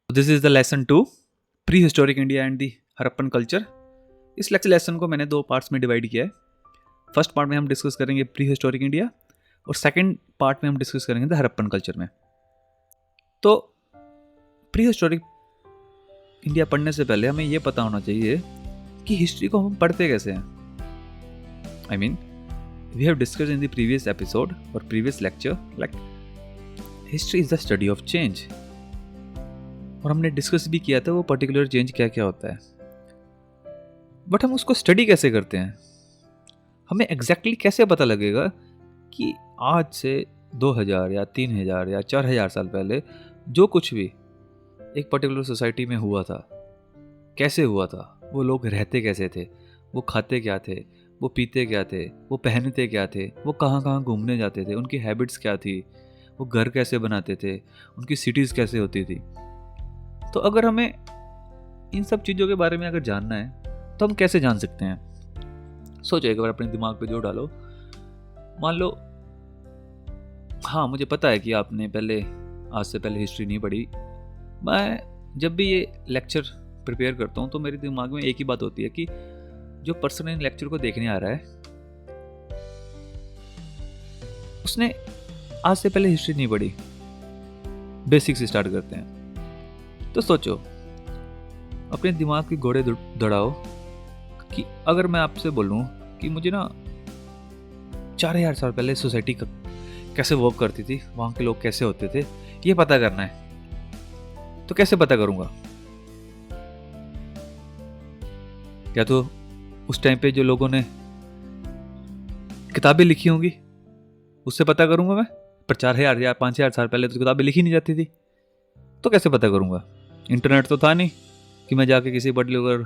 This is the lesson 2, pre historic India and the Harappan culture. इस lesson को मैंने 2 parts में डिवाइड किया है। फर्स्ट पार्ट में हम डिस्कस करेंगे प्री हिस्टोरिक इंडिया और सेकंड पार्ट में हम डिस्कस करेंगे द हड़प्पन कल्चर में। तो प्री हिस्टोरिक इंडिया पढ़ने से पहले हमें यह पता होना चाहिए कि हिस्ट्री को हम पढ़ते कैसे हैं। I mean we have discussed in the previous episode और previous lecture like history is the study of change, और हमने डिस्कस भी किया था वो पर्टिकुलर चेंज क्या क्या होता है। बट हम उसको स्टडी कैसे करते हैं, हमें एग्जैक्टली कैसे पता लगेगा कि आज से 2000 या 3000 या 4000 साल पहले जो कुछ भी एक पर्टिकुलर सोसाइटी में हुआ था, कैसे हुआ था, वो लोग रहते कैसे थे, वो खाते क्या थे, वो पीते क्या थे, वो पहनते क्या थे, वो कहाँ कहाँ घूमने जाते थे, उनकी हैबिट्स क्या थी, वो घर कैसे बनाते थे, उनकी सिटीज़ कैसे होती थी। तो अगर हमें इन सब चीज़ों के बारे में अगर जानना है तो हम कैसे जान सकते हैं। सोचो एक बार अपने दिमाग पे जोर डालो। मान लो हाँ मुझे पता है कि आपने आज से पहले हिस्ट्री नहीं पढ़ी। मैं जब भी ये लेक्चर प्रिपेयर करता हूँ तो मेरे दिमाग में एक ही बात होती है कि जो पर्सन इन लेक्चर को देखने आ रहा है उसने आज से पहले हिस्ट्री नहीं पढ़ी। बेसिक से स्टार्ट करते हैं। तो सोचो, अपने दिमाग की घोड़े दौड़ाओ कि अगर मैं आपसे बोलूं कि मुझे ना 4000 साल पहले सोसाइटी कैसे वर्क करती थी, वहाँ के लोग कैसे होते थे, ये पता करना है, तो कैसे पता करूँगा? या तो उस टाइम पे जो लोगों ने किताबें लिखी होंगी उससे पता करूँगा मैं, पर 4000 या 5000 साल पहले तो किताबें लिखी नहीं जाती थी, तो कैसे पता करूँगा? इंटरनेट तो था नहीं कि मैं जाके किसी पर्टिकुलर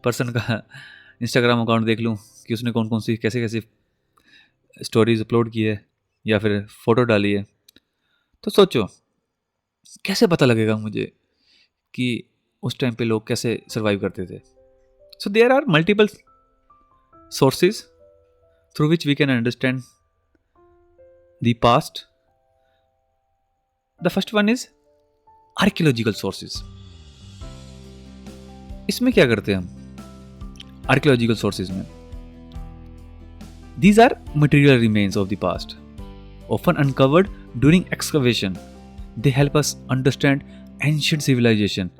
पर्सन का इंस्टाग्राम अकाउंट देख लूँ कि उसने कौन कौन सी कैसे कैसे स्टोरीज अपलोड की है या फिर फ़ोटो डाली है। तो सोचो कैसे पता लगेगा मुझे कि उस टाइम पे लोग कैसे सर्वाइव करते थे। So there are multiple sources through which we can understand the past. The first one is archaeological sources. इसमें क्या करते हैं हम आर्कियोलॉजिकल सोर्सेज में? These are material remains of the past, often uncovered during excavation. They help us understand ancient civilization,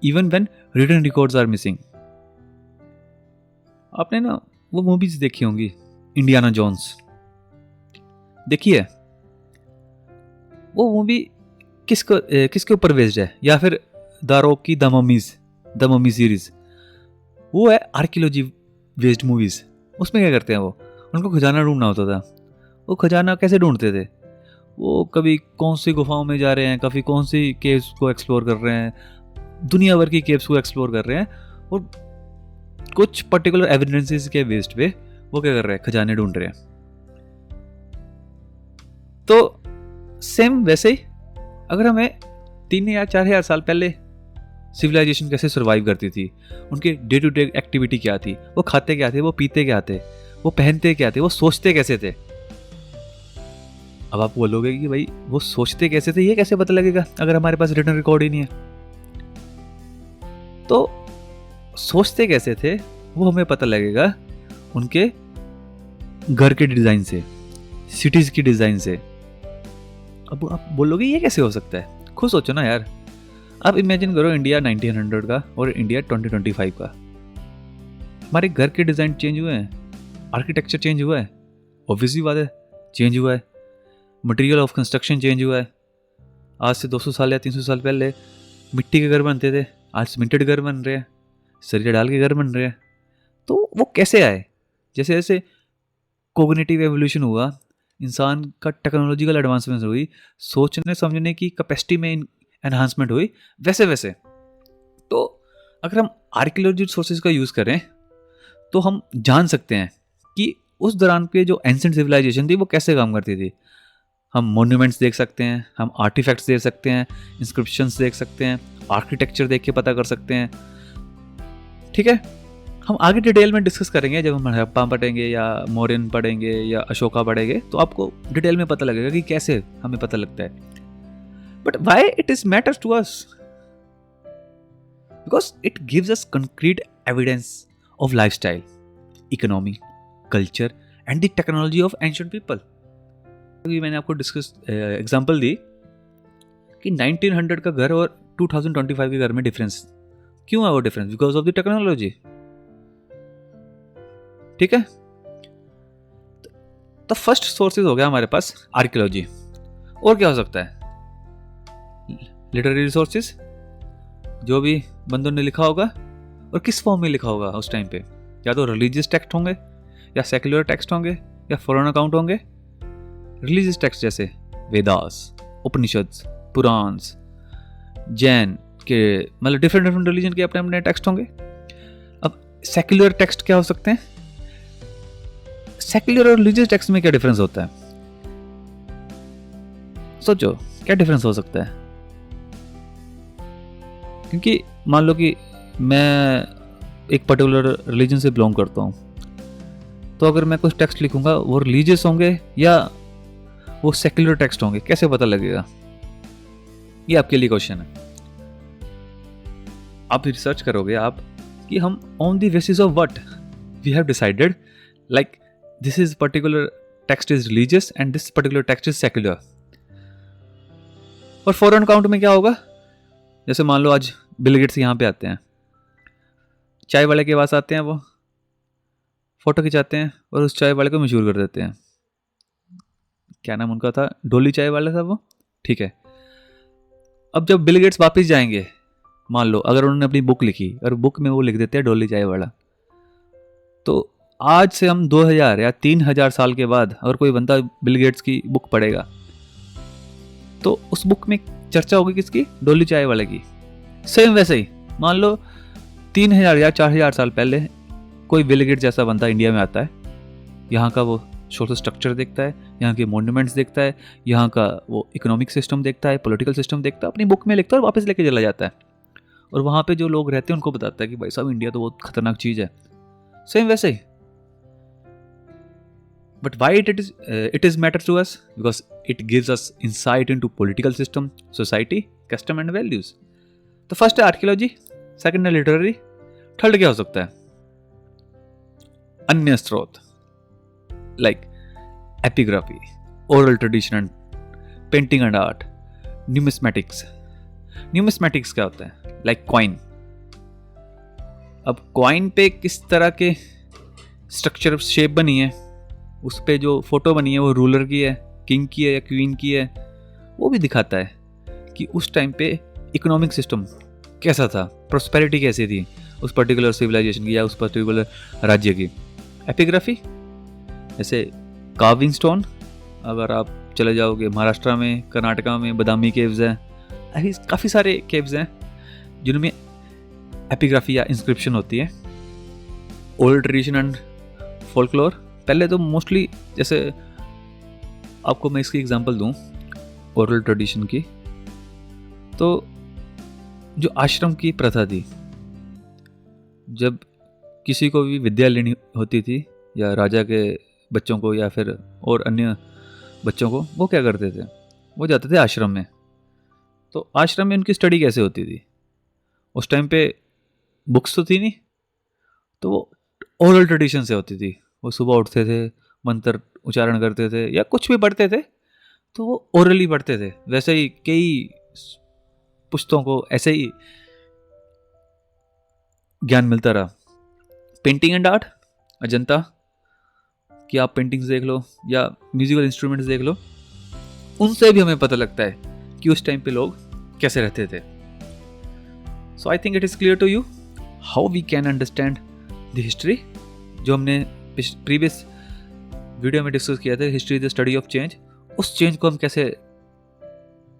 even when written records are missing. आपने ना वो movies देखी होंगी, इंडियाना जोन्स देखी है? वो मूवी किसके ऊपर बेस्ड है? या फिर द रॉक की द मम्मी सीरीज, वो है आर्कियोलॉजी बेस्ड मूवीज। उसमें क्या करते हैं वो, उनको खजाना ढूंढना होता था। वो खजाना कैसे ढूंढते थे? वो कभी कौन सी गुफाओं में जा रहे हैं, कभी कौन सी केव्स को एक्सप्लोर कर रहे हैं, दुनिया भर की केव्स को एक्सप्लोर कर रहे हैं, और कुछ पर्टिकुलर एविडेंसेस के बेस्ड पे वो क्या कर रहे हैं, खजाने ढूंढ रहे हैं। तो सेम वैसे ही अगर हमें 3 या 4000 साल पहले सिविलाइजेशन कैसे सर्वाइव करती थी, उनके डे टू डे एक्टिविटी क्या थी, वो खाते क्या थे, वो पीते क्या थे, वो पहनते क्या थे, वो सोचते कैसे थे। अब आप बोलोगे कि भाई वो सोचते कैसे थे, ये कैसे पता लगेगा अगर हमारे पास रिटन रिकॉर्ड ही नहीं है? तो सोचते कैसे थे वो हमें पता लगेगा उनके घर के डिजाइन से, सिटीज की डिजाइन से। अब आप बोलोगे ये कैसे हो सकता है? खुद सोचो ना यार। अब इमेजिन करो इंडिया 1900 का और इंडिया 2025 का। हमारे घर के डिजाइन चेंज हुए हैं, आर्किटेक्चर चेंज हुआ है, ऑब्वियसली बात है चेंज हुआ है, मटेरियल ऑफ कंस्ट्रक्शन चेंज हुआ है। आज से 200 साल या 300 साल पहले मिट्टी के घर बनते थे, आज सीमेंटेड घर बन रहे हैं, सरिया डाल के घर बन रहे हैं। तो वो कैसे आए? जैसे जैसे कोग्निटिव एवोल्यूशन हुआ, इंसान का टेक्नोलॉजिकल एडवांसमेंट हुई, सोचने समझने की कैपेसिटी में एनहांसमेंट हुई, वैसे वैसे। तो अगर हम आर्कियोलॉजी सोर्सेज का यूज़ करें तो हम जान सकते हैं कि उस दौरान पे जो एंशिएंट सिविलाइजेशन थी वो कैसे काम करती थी। हम मोन्यूमेंट्स देख सकते हैं, हम आर्टिफैक्ट्स देख सकते हैं, इंस्क्रिप्शंस देख सकते हैं, आर्किटेक्चर देख के पता कर सकते हैं। ठीक है, हम आगे डिटेल में डिस्कस करेंगे जब हम हड़प्पा पढ़ेंगे या मौर्यन पढ़ेंगे या अशोका पढ़ेंगे, तो आपको डिटेल में पता लगेगा कि कैसे हमें पता लगता है। But why it is matters to us? because it gives us concrete evidence of lifestyle, economy, culture and the technology of ancient people. अभी मैंने आपको डिस्कस एग्जांपल दी कि 1900 का घर और 2025 के घर में डिफरेंस क्यों है वो difference? Because of the technology. ठीक है. तो फर्स्ट सोर्सेज हो गया हमारे पास आर्कियोलॉजी. और क्या हो सकता है? लिटरेरी रिसोर्सेज, जो भी बंदों ने लिखा होगा और किस फॉर्म में लिखा होगा उस टाइम पे. या तो रिलीजियस टेक्स्ट होंगे या सेक्युलर टेक्स्ट होंगे या फॉरेन अकाउंट होंगे. रिलीजियस टेक्स्ट जैसे वेदास, उपनिषद्स, पुराण्स, जैन के, मतलब डिफरेंट रिलीजन के अपने अपने टेक्स्ट होंगे. अब सेक्युलर टेक्स्ट क्या हो सकते हैं? सेक्युलर और रिलीजियस टेक्स्ट में क्या डिफरेंस होता है? सोचो क्या डिफरेंस हो सकता है. क्योंकि मान लो कि मैं एक पर्टिकुलर रिलीजन से बिलोंग करता हूँ, तो अगर मैं कुछ टेक्स्ट लिखूंगा वो रिलीजियस होंगे या वो सेक्युलर टेक्स्ट होंगे, कैसे पता लगेगा? ये आपके लिए क्वेश्चन है. आप रिसर्च करोगे आप कि हम on the basis of what we have decided, like this is particular text is religious and this particular text is secular. और फॉरेन अकाउंट में क्या होगा? जैसे मान लो आज बिल गेट्स यहाँ पे आते हैं, चाय वाले के पास आते हैं, वो फोटो खिंचाते हैं और उस चाय वाले को मशहूर कर देते हैं. क्या नाम उनका था? डोली चाय वाला था वो. ठीक है. अब जब बिल गेट्स वापस जाएंगे, मान लो अगर उन्होंने अपनी बुक लिखी और बुक में वो लिख देते हैं डोली चाय वाला, तो आज से हम 2000 या 3000 साल के बाद अगर कोई बंदा बिल गेट्स की बुक पढ़ेगा तो उस बुक में चर्चा होगी किसकी? डोली चाय वाले की. सेम वैसे ही मान लो 3000 या 4000 साल पहले कोई बिल गेट्स जैसा बंदा इंडिया में आता है, यहाँ का वो सोशल स्ट्रक्चर देखता है, यहाँ के मॉन्यूमेंट्स देखता है, यहाँ का वो इकोनॉमिक सिस्टम देखता है, पॉलिटिकल सिस्टम देखता है, अपनी बुक में लिखता है और वापस लेके चला जाता है. और वहाँ पे जो लोग रहते हैं उनको बताता है कि भाई साहब इंडिया तो बहुत खतरनाक चीज़ है. सेम वैसे ही. But why it is matter to us? Because it gives us insight into political system, society, custom and values. तो फर्स्ट है आर्कियोलॉजी, सेकंड है लिटरेरी, थर्ड क्या हो सकता है? अन्य स्रोत, like epigraphy, oral tradition and painting and art, numismatics. Numismatics क्या होता है? Like coin. अब कॉइन पे किस तरह के स्ट्रक्चर शेप बनी है, उस पे जो फोटो बनी है वो रूलर की है, किंग की है या क्वीन की है, वो भी दिखाता है कि उस टाइम पे इकोनॉमिक सिस्टम कैसा था, प्रोस्पेरिटी कैसी थी उस पर्टिकुलर सिविलाइजेशन की या उस पर्टिकुलर राज्य की. एपिग्राफी जैसे कार्विंग स्टोन, अगर आप चले जाओगे महाराष्ट्र में, कर्नाटका में बादामी केव्स हैं, ऐसी काफ़ी सारे केव्स हैं जिनमें एपिग्राफी या इंस्क्रिप्शन होती है. Old tradition and folklore. पहले तो मोस्टली, जैसे आपको मैं इसकी एग्जांपल दूं ओरल ट्रेडिशन की, तो जो आश्रम की प्रथा थी, जब किसी को भी विद्या लेनी होती थी या राजा के बच्चों को या फिर और अन्य बच्चों को, वो क्या करते थे? वो जाते थे आश्रम में. तो आश्रम में उनकी स्टडी कैसे होती थी? उस टाइम पे बुक्स तो थी नहीं, तो वो ओरल ट्रेडिशन से होती थी. वो सुबह उठते थे, मंत्र उच्चारण करते थे या कुछ भी पढ़ते थे, तो वो ओरली पढ़ते थे. वैसे ही कई पुस्तकों को ऐसे ही ज्ञान मिलता रहा. पेंटिंग एंड आर्ट, अजंता कि आप पेंटिंग्स देख लो या म्यूजिकल इंस्ट्रूमेंट्स देख लो, उनसे भी हमें पता लगता है कि उस टाइम पे लोग कैसे रहते थे. So I think it is clear to you how we can understand the history. जो हमने प्रीवियस वीडियो में डिस्कस किया था, history is the study of change, उस चेंज को हम कैसे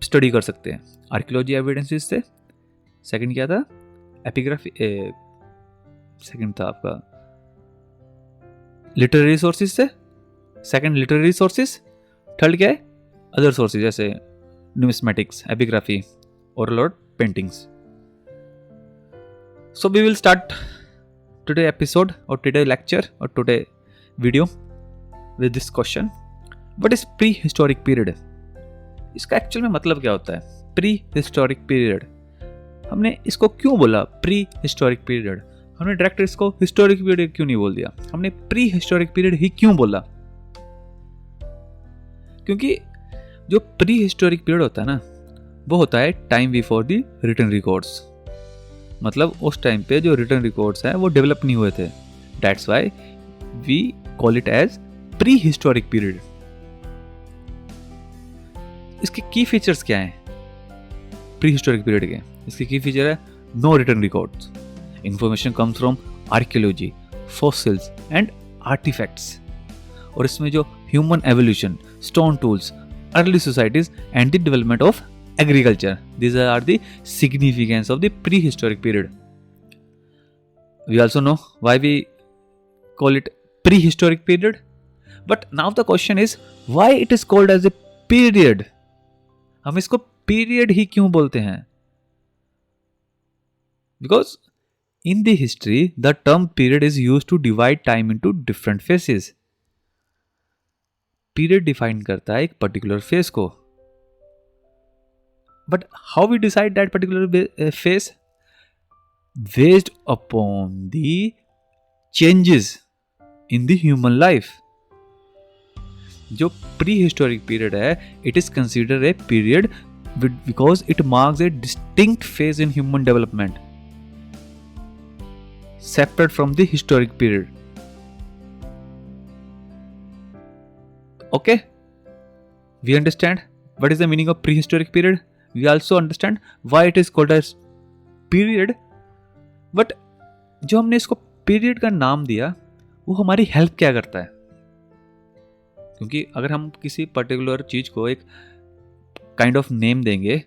स्टडी कर सकते हैं? आर्कियोलॉजी एविडेंसेस से. सेकंड क्या था? एपिग्राफी. सेकंड था आपका लिटरेरी सोर्सेज से. Second literary sources. थर्ड क्या है? अदर सोर्सेज जैसे न्यूमिस्मेटिक्स, एपिग्राफी, ओरल और paintings. So we will start today episode or today lecture or today video with this question, what is prehistoric period? इसका actual में मतलब क्या होता है? प्री हिस्टोरिक पीरियड हमने इसको क्यों बोला प्री हिस्टोरिक पीरियड? हमने डायरेक्ट इसको हिस्टोरिक पीरियड क्यों नहीं बोल दिया? हमने प्री हिस्टोरिक पीरियड ही क्यों बोला? क्योंकि जो प्री हिस्टोरिक पीरियड होता है ना, वो होता है time before the written records. मतलब उस टाइम पे जो रिटन रिकॉर्ड्स हैं वो डेवलप नहीं हुए थे। That's why we call it as prehistoric period. इसके की फीचर्स क्या हैं प्री हिस्टोरिक पीरियड के? इसके की फीचर है no written records, information comes from archaeology, fossils and artefacts. और इसमें जो human evolution, stone tools, early societies and the development of agriculture, these are the significance of the prehistoric period. We also know why we call it prehistoric period, but now the question is why it is called as a period? हम इसको period ही क्यों बोलते हैं? Because in the history the term period is used to divide time into different phases. Period define करता है एक particular phase को. But how we decide that particular phase? Based upon the changes in the human life. जो prehistoric period है, it is considered a period because it marks a distinct phase in human development, separate from the historic period. Okay, we understand what is the meaning of prehistoric period. We also understand why it is called as period. But जो हमने इसको period का नाम दिया वो हमारी help क्या करता है? क्योंकि अगर हम किसी पर्टिकुलर चीज को एक काइंड ऑफ नेम देंगे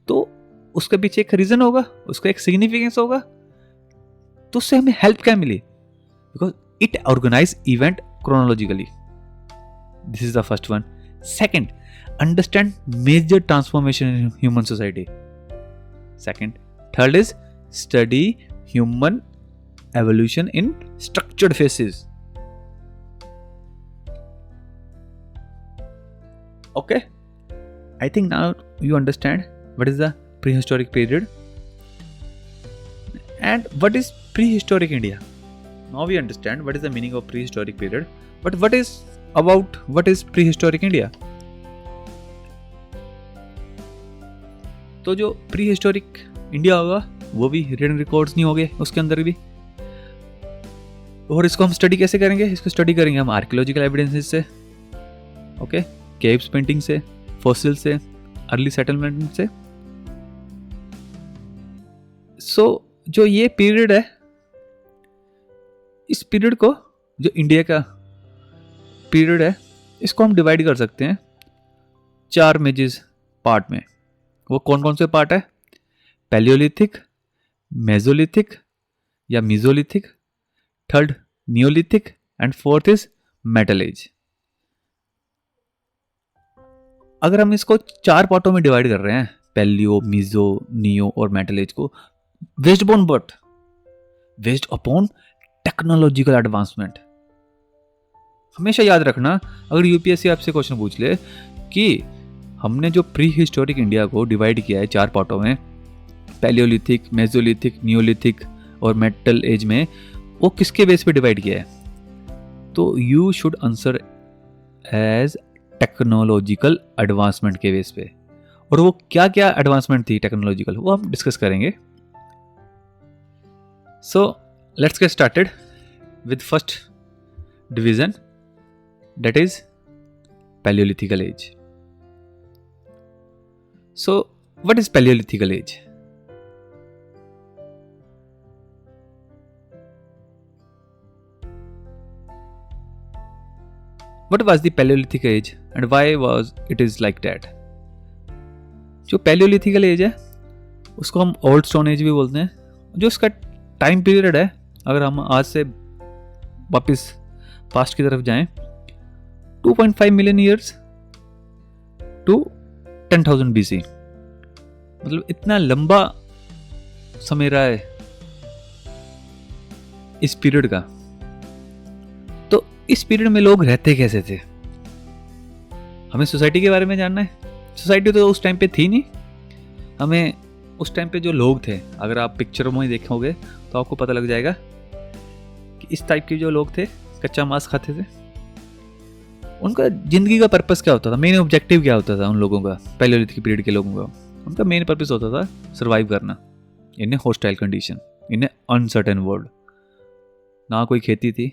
तो उसके पीछे एक रीजन होगा, उसका एक सिग्निफिकेंस होगा, तो उससे हमें हेल्प क्या मिली? Because it organize event chronologically. This is the first one. Second, understand major transformation in human society. Second. Third is study human evolution in structured phases. Okay, I think now you understand what is the prehistoric period and what is prehistoric India. Now we understand what is the meaning of prehistoric period, but what is prehistoric India? तो जो prehistoric India होगा वो भी written records नहीं होंगे उसके अंदर भी. और इसको हम स्टडी कैसे करेंगे? इसको स्टडी करेंगे हम आर्कियोलॉजिकल एविडेंसेस से, ओके, केव्स पेंटिंग से, फॉसिल से, अर्ली सेटलमेंट से. सो जो ये पीरियड है, इस पीरियड को, जो इंडिया का पीरियड है, इसको हम डिवाइड कर सकते हैं 4 मेजर पार्ट में. वो कौन कौन से पार्ट है? पैलियोलिथिक, मेसोलिथिक या mesolithic, third neolithic and fourth is metal age. अगर हम इसको 4 पार्टों में डिवाइड कर रहे हैं, पैलियो, मीजो, नियो और मेटल एज को, बेस्ड अपॉन टेक्नोलॉजिकल एडवांसमेंट. हमेशा याद रखना, अगर यूपीएससी आपसे क्वेश्चन पूछ ले कि हमने जो प्री हिस्टोरिक इंडिया को डिवाइड किया है 4 पार्टों में, पैलियोलिथिक, मेसोलिथिक, नियोलिथिक और मेटल एज में, वो किसके बेस पे डिवाइड किया है? तो you should answer as technological advancement के बेस पे. और वो क्या क्या एडवांसमेंट थी टेक्नोलॉजिकल, वो हम डिस्कस करेंगे. So let's get started with first division, that is paleolithical age. So, what is Paleolithical age? What was the Paleolithic age and why was it is like that? जो Paleolithical age है उसको हम old stone age भी बोलते हैं. जो इसका time period है, अगर हम आज से वापस पास्ट की तरफ जाएं, 2.5 मिलियन ईयर्स टू 10,000 BC. मतलब इतना लंबा समय रहा है इस पीरियड का. तो इस पीरियड में लोग रहते कैसे थे? हमें सोसाइटी के बारे में जानना है. सोसाइटी तो उस टाइम पे थी नहीं. हमें उस टाइम पे जो लोग थे, अगर आप पिक्चरों में ही देखोगे तो आपको पता लग जाएगा कि इस टाइप के जो लोग थे कच्चा मांस खाते थे। उनका ज़िंदगी का पर्पस क्या होता था, मेन ऑब्जेक्टिव क्या होता था उन लोगों का, पैलियोलिथिक पीरियड के लोगों का? उनका मेन पर्पस होता था सर्वाइव करना इन ए हॉस्टाइल कंडीशन, इन ए अनसर्टेन वर्ल्ड। ना कोई खेती थी,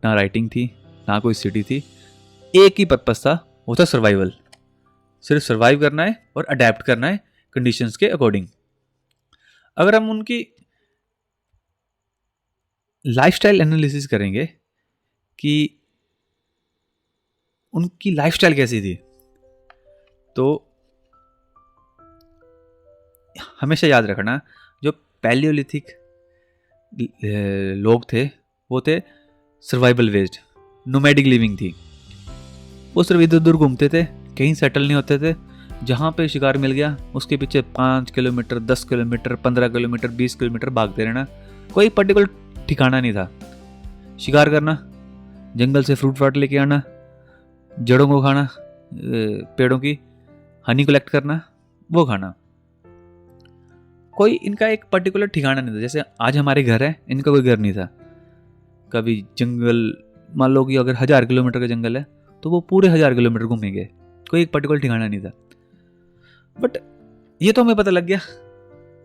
ना राइटिंग थी, ना कोई सिटी थी, एक ही पर्पस था, वो था सर्वाइवल। सिर्फ सर्वाइव करना है और अडेप्ट करना है कंडीशंस के अकॉर्डिंग। अगर हम उनकी लाइफस्टाइल एनालिसिस करेंगे कि उनकी लाइफस्टाइल कैसी थी, तो हमेशा याद रखना जो पैलियोलिथिक लोग थे वो थे सर्वाइवल बेस्ड, नोमैडिक लिविंग थी। वो सिर्फ इधर उधर घूमते थे, कहीं सेटल नहीं होते थे। जहाँ पे शिकार मिल गया उसके पीछे 5 किलोमीटर, 10 किलोमीटर, 15 किलोमीटर, 20 किलोमीटर भागते रहना। कोई पर्टिकुलर ठिकाना नहीं था। शिकार करना, जंगल से फ्रूट फ्राट लेके आना, जड़ों को खाना, पेड़ों की हनी कलेक्ट करना, वो खाना। कोई इनका एक पर्टिकुलर ठिकाना नहीं था। जैसे आज हमारे घर है, इनका कोई घर नहीं था। कभी जंगल, मान लो कि अगर 1000 किलोमीटर का जंगल है तो वो पूरे 1000 किलोमीटर घूमेंगे, कोई एक पर्टिकुलर ठिकाना नहीं था। बट ये तो हमें पता लग गया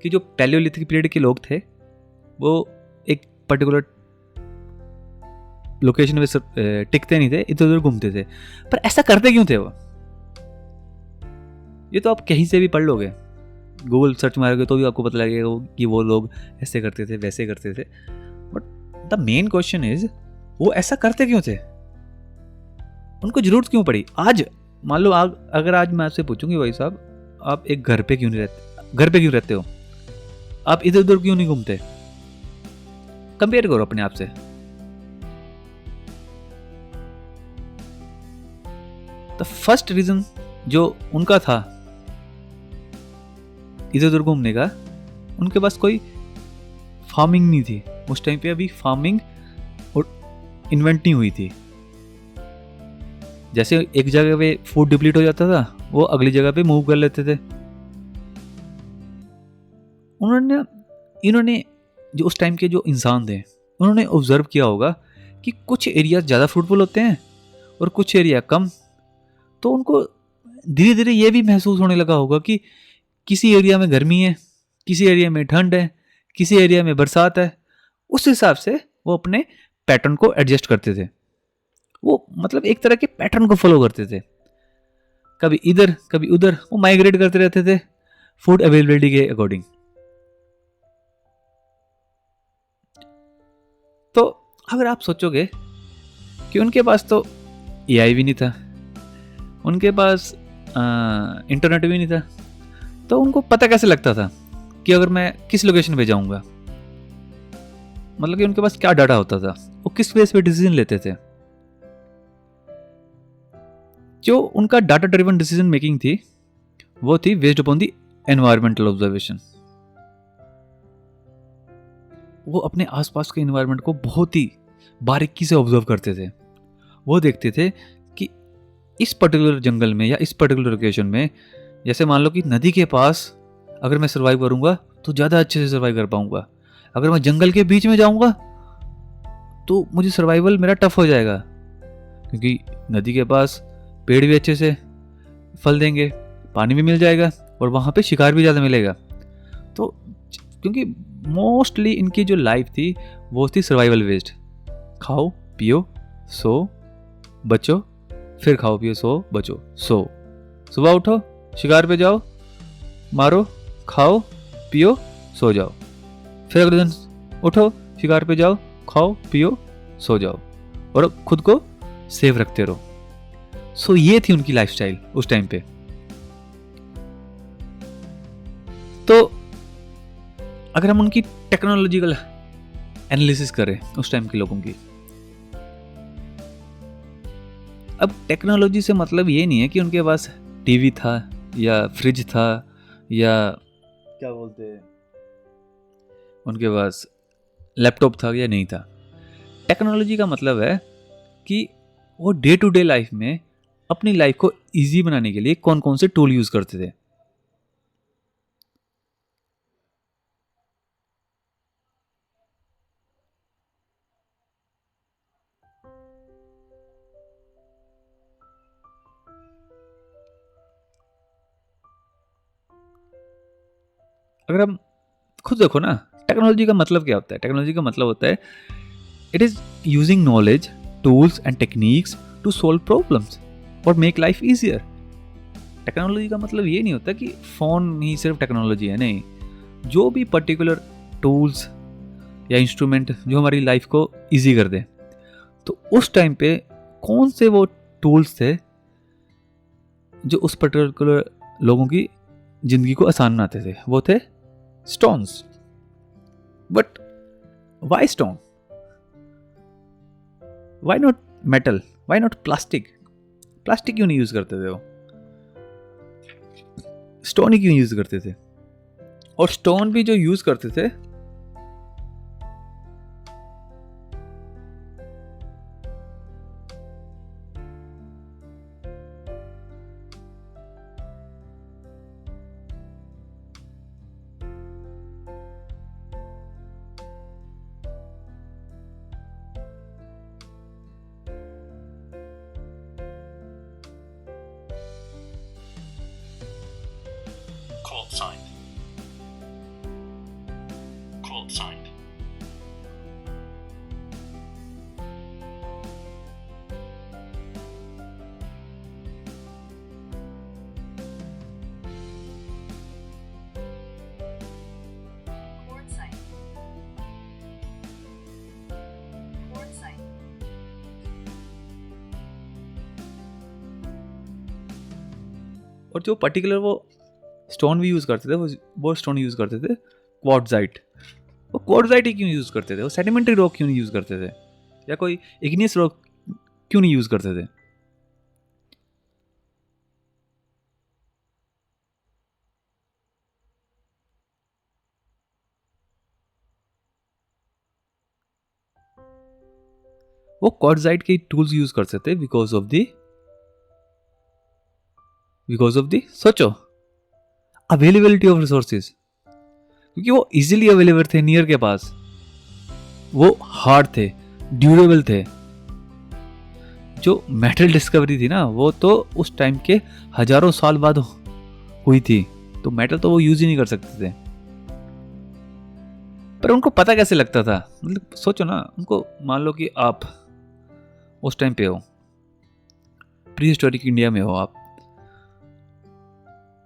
कि जो पैलियोलिथिक पीरियड के लोग थे वो एक पर्टिकुलर लोकेशन पे टिकते नहीं थे, इधर उधर घूमते थे। पर ऐसा करते क्यों थे वो? ये तो आप कहीं से भी पढ़ लोगे, गूगल सर्च मारोगे तो भी आपको पता लगेगा कि वो लोग ऐसे करते थे, वैसे करते थे। But the main question is, वो ऐसा करते क्यों थे? उनको जरूरत क्यों पड़ी? आज मान लो अगर आज मैं आपसे पूछूंगी भाई साहब, आप एक घर पे क्यों नहीं रहते, घर पे क्यों रहते हो, आप इधर उधर क्यों नहीं घूमते? कंपेयर करो अपने आप से। द फर्स्ट रीजन जो उनका था इधर उधर घूमने का, उनके पास कोई फार्मिंग नहीं थी उस टाइम पे। अभी फार्मिंग और इन्वेंट नहीं हुई थी। जैसे एक जगह पे फूड डिप्लीट हो जाता था, वो अगली जगह पे मूव कर लेते थे। इन्होंने जो उस टाइम के जो इंसान थे, उन्होंने ऑब्जर्व किया होगा कि कुछ एरिया ज़्यादा फ्रूटफुल होते हैं और कुछ एरिया कम। तो उनको धीरे धीरे ये भी महसूस होने लगा होगा कि किसी एरिया में गर्मी है, किसी एरिया में ठंड है, किसी एरिया में बरसात है। उस हिसाब से वो अपने पैटर्न को एडजस्ट करते थे। वो मतलब एक तरह के पैटर्न को फॉलो करते थे। कभी इधर कभी उधर वो माइग्रेट करते रहते थे फूड अवेलेबिलिटी के अकॉर्डिंग। तो अगर आप सोचोगे कि उनके पास तो एआई भी नहीं था, उनके पास इंटरनेट भी नहीं था, तो उनको पता कैसे लगता था कि अगर मैं किस लोकेशन पे जाऊंगा? मतलब कि उनके पास क्या डाटा होता था, वो किस बेस पे डिसीजन लेते थे? जो उनका डाटा ड्रिवन डिसीजन मेकिंग थी वो थी based upon the environmental observation. वो अपने आसपास के एनवायरनमेंट को बहुत ही बारीकी से ऑब्जर्व करते थे। वो देखते थे कि इस पर्टिकुलर जंगल में या इस पर्टिकुलर लोकेशन में, जैसे मान लो कि नदी के पास अगर मैं सर्वाइव करूंगा तो ज़्यादा अच्छे से सर्वाइव कर पाऊंगा। अगर मैं जंगल के बीच में जाऊंगा तो मुझे सर्वाइवल मेरा टफ हो जाएगा, क्योंकि नदी के पास पेड़ भी अच्छे से फल देंगे, पानी भी मिल जाएगा और वहाँ पे शिकार भी ज़्यादा मिलेगा। तो क्योंकि मोस्टली इनकी जो लाइफ थी वो थी सर्वाइवल बेस्ड। खाओ पियो सो बचो, फिर खाओ पियो सो बचो सो। सुबह उठो, शिकार पे जाओ, मारो, खाओ पियो सो जाओ। फिर अगले दिन उठो, शिकार पे जाओ, खाओ पियो सो जाओ और खुद को सेफ रखते रहो। सो ये थी उनकी लाइफस्टाइल उस टाइम पे। तो अगर हम उनकी टेक्नोलॉजिकल एनालिसिस करें उस टाइम के लोगों की, अब टेक्नोलॉजी से मतलब ये नहीं है कि उनके पास टीवी था या फ्रिज था या क्या बोलते हैं उनके पास लैपटॉप था या नहीं था। टेक्नोलॉजी का मतलब है कि वो डे टू डे लाइफ में अपनी लाइफ को इजी बनाने के लिए कौन कौन से टूल यूज करते थे। अगर हम खुद देखो ना, टेक्नोलॉजी का मतलब क्या होता है? टेक्नोलॉजी का मतलब होता है it is using knowledge, tools and techniques to solve problems और मेक लाइफ ईजियर। टेक्नोलॉजी का मतलब ये नहीं होता कि फ़ोन ही सिर्फ टेक्नोलॉजी है, नहीं। जो भी पर्टिकुलर टूल्स या इंस्ट्रूमेंट जो हमारी लाइफ को ईजी कर दे। तो उस टाइम पे कौन से वो टूल्स थे जो उस पर्टिकुलर लोगों की ज़िंदगी को आसान बनाते थे? वो थे stones. But why stone? Why not metal? Why not plastic? Plastic क्यों नहीं यूज़ करते थे वो? स्टोन ही क्यों यूज़ करते थे? और स्टोन भी जो यूज़ करते थे, Call signed. Call signed. Quartzite. Quartzite. और जो पर्टिकुलर वो स्टोन भी यूज़ करते थे, वो स्टोन यूज़ करते थे क्वार्ट्जाइट। वो क्वार्ट्जाइट ही क्यों यूज़ करते थे? वो सेडिमेंट्री रॉक क्यों नहीं यूज़ करते थे? या कोई इग्नियस रॉक क्यों नहीं यूज़ करते थे? वो क्वार्ट्जाइट के टूल्स यूज़ करते थे बिकॉज ऑफ दी सोचो, अवेलेबिलिटी ऑफ रिसोर्सेज। क्योंकि वो इजीली अवेलेबल थे नियर के पास, वो हार्ड थे, ड्यूरेबल थे। जो मेटल डिस्कवरी थी ना, वो तो उस टाइम के हजारों साल बाद हुई थी। तो मेटल तो वो यूज ही नहीं कर सकते थे। पर उनको पता कैसे लगता था? मतलब सोचो ना, उनको मान लो कि आप उस टाइम पे हो, प्री हिस्टोरिक इंडिया में हो आप,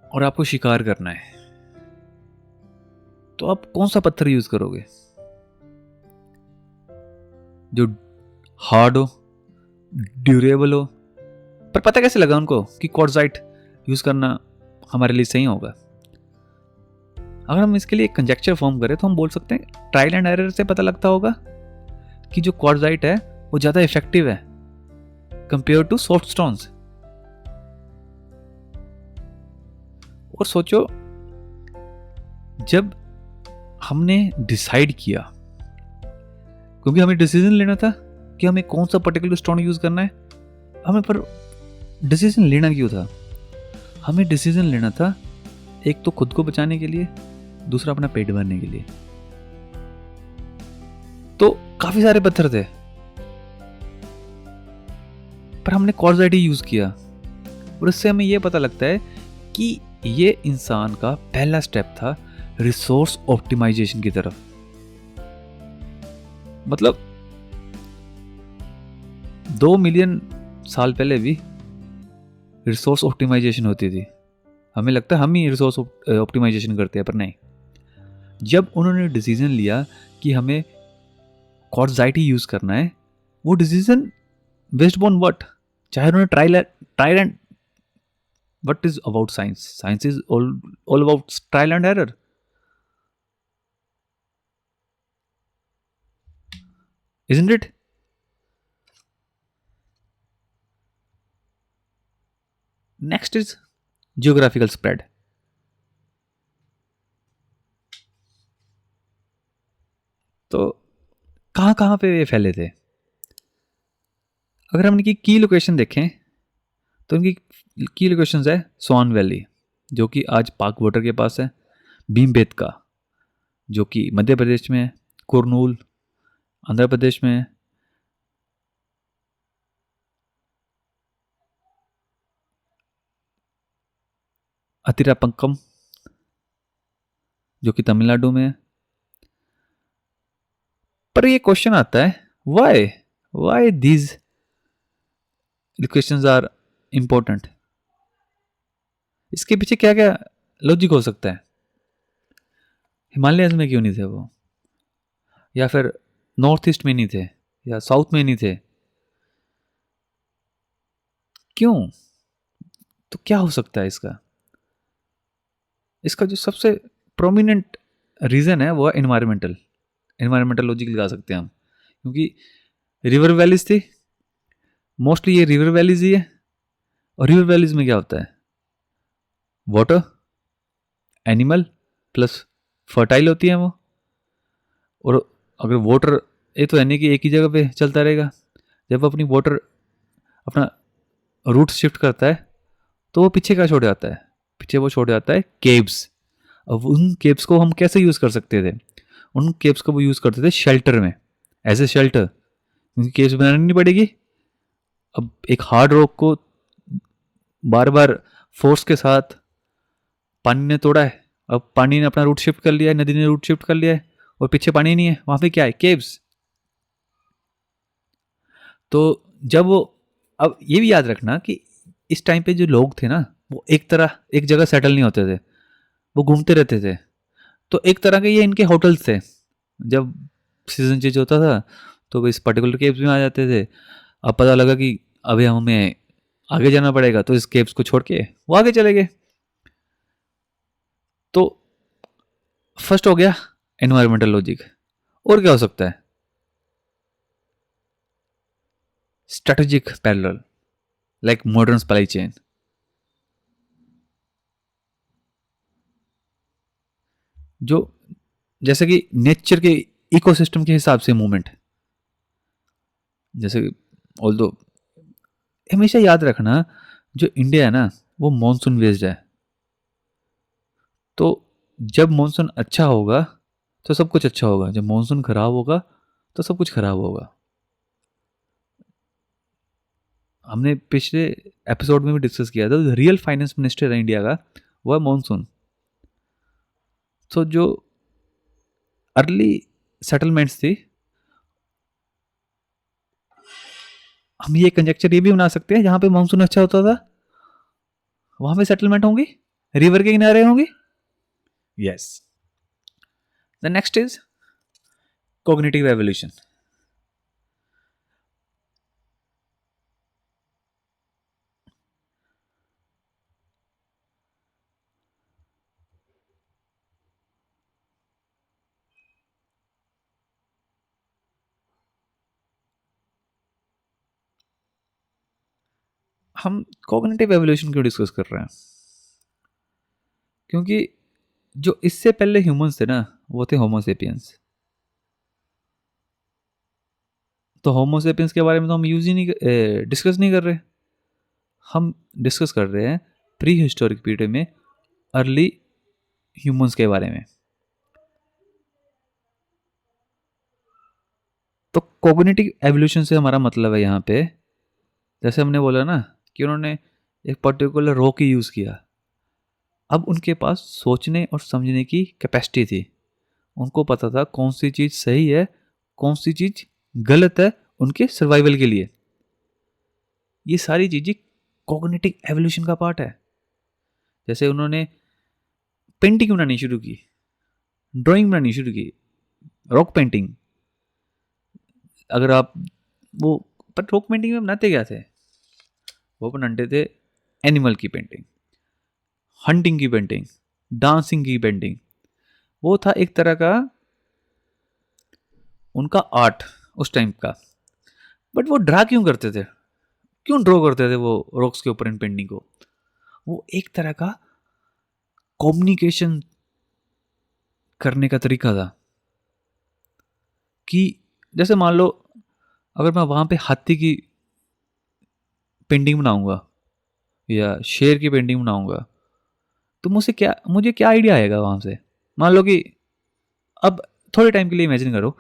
और आपको शिकार करना है, तो आप कौन सा पत्थर यूज करोगे? जो हार्ड हो, ड्यूरेबल हो। पर पता कैसे लगा उनको कि क्वार्ट्जाइट यूज करना हमारे लिए सही होगा? अगर हम इसके लिए कंजेक्चर फॉर्म करें तो हम बोल सकते हैं ट्रायल एंड एरर से पता लगता होगा कि जो क्वार्ट्जाइट है वो ज़्यादा इफेक्टिव है कंपेयर टू सॉफ्ट स्टोन्स। और सोचो, जब हमने डिसाइड किया, क्योंकि हमें डिसीजन लेना था कि हमें कौन सा पर्टिकुलर स्टोन यूज करना है, हमें पर डिसीजन लेना क्यों था? हमें डिसीजन लेना था एक तो खुद को बचाने के लिए, दूसरा अपना पेट भरने के लिए। तो काफी सारे पत्थर थे, पर हमने क्वार्ट्जाइट ही यूज किया। और इससे हमें यह पता लगता है कि ये इंसान का पहला स्टेप था रिसोर्स ऑप्टिमाइजेशन की तरफ। मतलब 2 मिलियन साल पहले भी रिसोर्स ऑप्टिमाइजेशन होती थी। हमें लगता है हम ही रिसोर्स ऑप्टिमाइजेशन करते हैं, पर नहीं। जब उन्होंने डिसीजन लिया कि हमें क्वार्ट्जाइट ही यूज करना है, वो डिसीजन बेस्ड ऑन व्हाट? चाहे उन्होंने trial and what is about science? Science is all about trial and error, isn't it? Next is geographical spread. तो कहाँ कहाँ पे ये फैले थे? अगर हम इनकी की लोकेशन देखें तो इनकी की लोकेशंस है स्वान वैली, जो कि आज पाक बॉर्डर के पास है, भीमबेटका जो कि मध्य प्रदेश में है, कुरनूल आंध्र प्रदेश में है, अतिरापक्कम जो कि तमिलनाडु में है। पर ये क्वेश्चन आता है, why why these locations are important? इसके पीछे क्या क्या लॉजिक हो सकता है? हिमालयस में क्यों नहीं थे वो, या फिर नॉर्थ ईस्ट में नहीं थे, या साउथ में नहीं थे? क्यों? तो क्या हो सकता है इसका? इसका जो सबसे प्रोमिनेंट रीज़न है वो है एनवायरमेंटल लॉजिक लगा सकते हैं हम, क्योंकि रिवर वैलीज थी, मोस्टली ये रिवर वैलीज ही है। और रिवर वैलीज में क्या होता है? वाटर, एनिमल प्लस फर्टाइल होती है वो। और अगर वाटर, ये तो है नहीं कि एक ही जगह पे चलता रहेगा। जब अपनी वाटर अपना रूट शिफ्ट करता है तो वो पीछे क्या छोड़ जाता है? पीछे वो छोड़ जाता है केव्स। अब उन केव्स को हम कैसे यूज़ कर सकते थे? उन केव्स को वो यूज़ करते थे शेल्टर में, एज ए शेल्टर, क्योंकि केव्स बनानी नहीं पड़ेगी। अब एक हार्ड रॉक को बार बार फोर्स के साथ पानी ने तोड़ा है, अब पानी ने अपना रूट शिफ्ट कर लिया है, नदी ने रूट शिफ्ट कर लिया है, और पीछे पानी नहीं है, वहां पे क्या है? केव्स। तो जब वो, अब ये भी याद रखना कि इस टाइम पे जो लोग थे ना, वो एक जगह सेटल नहीं होते थे, वो घूमते रहते थे। तो एक तरह के ये इनके होटल्स थे। जब सीजन चेंज होता था तो वो इस पर्टिकुलर केव्स में आ जाते थे। अब पता लगा कि अभी हमें आगे जाना पड़ेगा, तो इस केव्स को छोड़ के वो आगे चले गए। तो फर्स्ट हो गया एनवायरमेंटल लॉजिक। और क्या हो सकता है? Strategic parallel, like modern supply chain. जो जैसे कि नेचर के इकोसिस्टम के हिसाब से मूवमेंट, जैसे ऑल्दो हमेशा याद रखना, जो इंडिया है ना वो मॉनसून बेस्ड है। तो जब मॉनसून अच्छा होगा तो सब कुछ अच्छा होगा, जब मॉनसून खराब होगा तो सब कुछ खराब होगा। हमने पिछले एपिसोड में भी डिस्कस किया था, रियल फाइनेंस मिनिस्टर है इंडिया का, वो है मॉनसून। तो जो अर्ली सेटलमेंट्स थी, हम ये कंजेक्चर ये भी बना सकते हैं, जहां पे मानसून अच्छा होता था वहां पे सेटलमेंट होंगी, रिवर के किनारे होंगी। Yes. The next is cognitive evolution. हम कॉग्निटिव एवोल्यूशन क्यों डिस्कस कर रहे हैं? क्योंकि जो इससे पहले ह्यूमंस थे ना, वो थे होमोसेपियंस। तो होमोसेपियंस के बारे में तो हम यूज ही नहीं डिस्कस नहीं कर रहे। हम डिस्कस कर रहे हैं प्री हिस्टोरिक पीरियड में अर्ली ह्यूमंस के बारे में। तो कॉग्निटिव एवोल्यूशन से हमारा मतलब है यहाँ पे, जैसे हमने बोला ना कि उन्होंने एक पर्टिकुलर रॉ की यूज़ किया। अब उनके पास सोचने और समझने की कैपेसिटी थी। उनको पता था कौन सी चीज़ सही है, कौन सी चीज़ गलत है उनके सर्वाइवल के लिए। ये सारी चीज़ें कॉग्निटिव एवोल्यूशन का पार्ट है। जैसे उन्होंने पेंटिंग बनानी शुरू की, ड्राइंग बनानी शुरू की, रॉक पेंटिंग। अगर आप वो, पर रॉक पेंटिंग में बनाते क्या थे? वो बनाते थे एनिमल की पेंटिंग, हंटिंग की पेंटिंग, डांसिंग की पेंटिंग। वो था एक तरह का उनका आर्ट उस टाइम का। बट वो ड्रा क्यों करते थे? क्यों ड्रॉ करते थे वो रॉक्स के ऊपर इन पेंटिंग को? वो एक तरह का कम्युनिकेशन करने का तरीका था। कि जैसे मान लो अगर मैं वहाँ पे हाथी की पेंटिंग बनाऊंगा या शेर की पेंटिंग बनाऊंगा, तो मुझे क्या आइडिया आएगा वहाँ से? मान लो कि अब थोड़े टाइम के लिए इमेजिन करो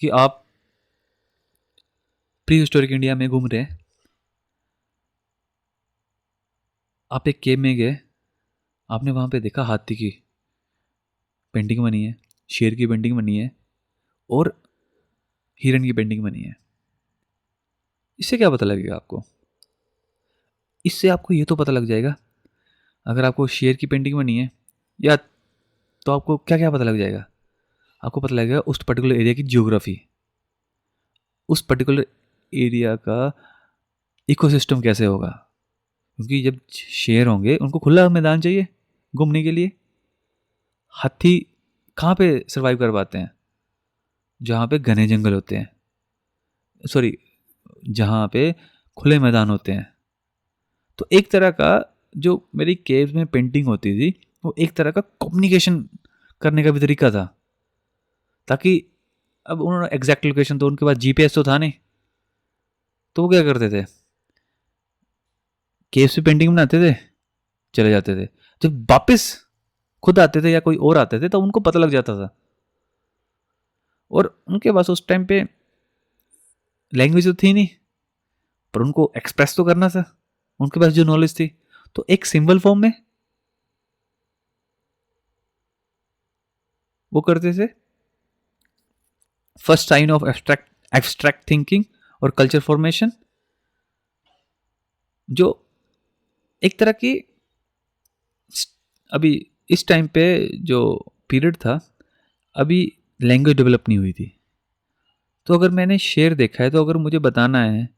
कि आप प्री हिस्टोरिक इंडिया में घूम रहे हैं। आप एक केव में गए, आपने वहाँ पे देखा हाथी की पेंटिंग बनी है, शेर की पेंटिंग बनी है और हिरन की पेंटिंग बनी है। इससे क्या पता लगेगा आपको? इससे आपको ये तो पता लग जाएगा, अगर आपको शेर की पेंटिंग बनी है या, तो आपको क्या क्या पता लग जाएगा? आपको पता लगेगा उस पर्टिकुलर एरिया की ज्योग्राफी, उस पर्टिकुलर एरिया का इकोसिस्टम कैसे होगा। क्योंकि जब शेर होंगे उनको खुला मैदान चाहिए घूमने के लिए। हाथी कहाँ पे सरवाइव कर पाते हैं? जहाँ पे घने जंगल होते हैं, सॉरी, जहाँ पे खुले मैदान होते हैं। तो एक तरह का जो मेरी केव में पेंटिंग होती थी वो एक तरह का कम्युनिकेशन करने का भी तरीका था, ताकि अब उन्होंने एग्जैक्ट लोकेशन, तो उनके पास जीपीएस तो था नहीं, तो वो क्या करते थे, केव से पेंटिंग बनाते थे, चले जाते थे। जब वापस खुद आते थे या कोई और आते थे तो उनको पता लग जाता था। और उनके पास उस टाइम पे लैंग्वेज तो थी नहीं, पर उनको एक्सप्रेस तो करना था। उनके पास जो नॉलेज थी तो एक सिंबल फॉर्म में वो करते थे। First sign of abstract thinking और कल्चर फॉर्मेशन, जो एक तरह की, अभी इस टाइम पे जो पीरियड था, अभी लैंग्वेज डेवलप नहीं हुई थी। तो अगर मैंने शेर देखा है, तो अगर मुझे बताना है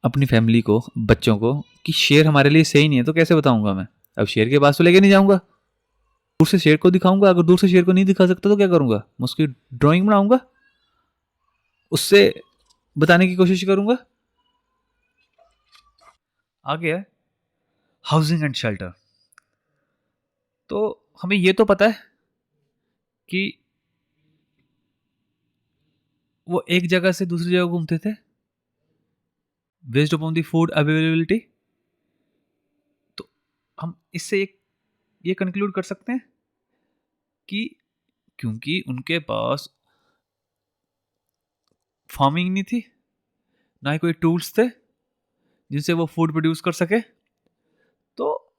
अपनी फैमिली को, बच्चों को, कि शेर हमारे लिए सही नहीं है, तो कैसे बताऊंगा मैं? अब शेर के पास तो लेके नहीं जाऊंगा, दूर से शेर को दिखाऊंगा। अगर दूर से शेर को नहीं दिखा सकता तो क्या करूंगा? मैं उसकी ड्राइंग बनाऊंगा, उससे बताने की कोशिश करूंगा। आगे है हाउसिंग एंड शेल्टर। तो हमें ये तो पता है कि वो एक जगह से दूसरी जगह घूमते थे based upon the food availability. तो हम इससे एक ये कंक्लूड कर सकते हैं कि क्योंकि उनके पास फार्मिंग नहीं थी, ना ही कोई टूल्स थे जिनसे वो फूड प्रोड्यूस कर सके, तो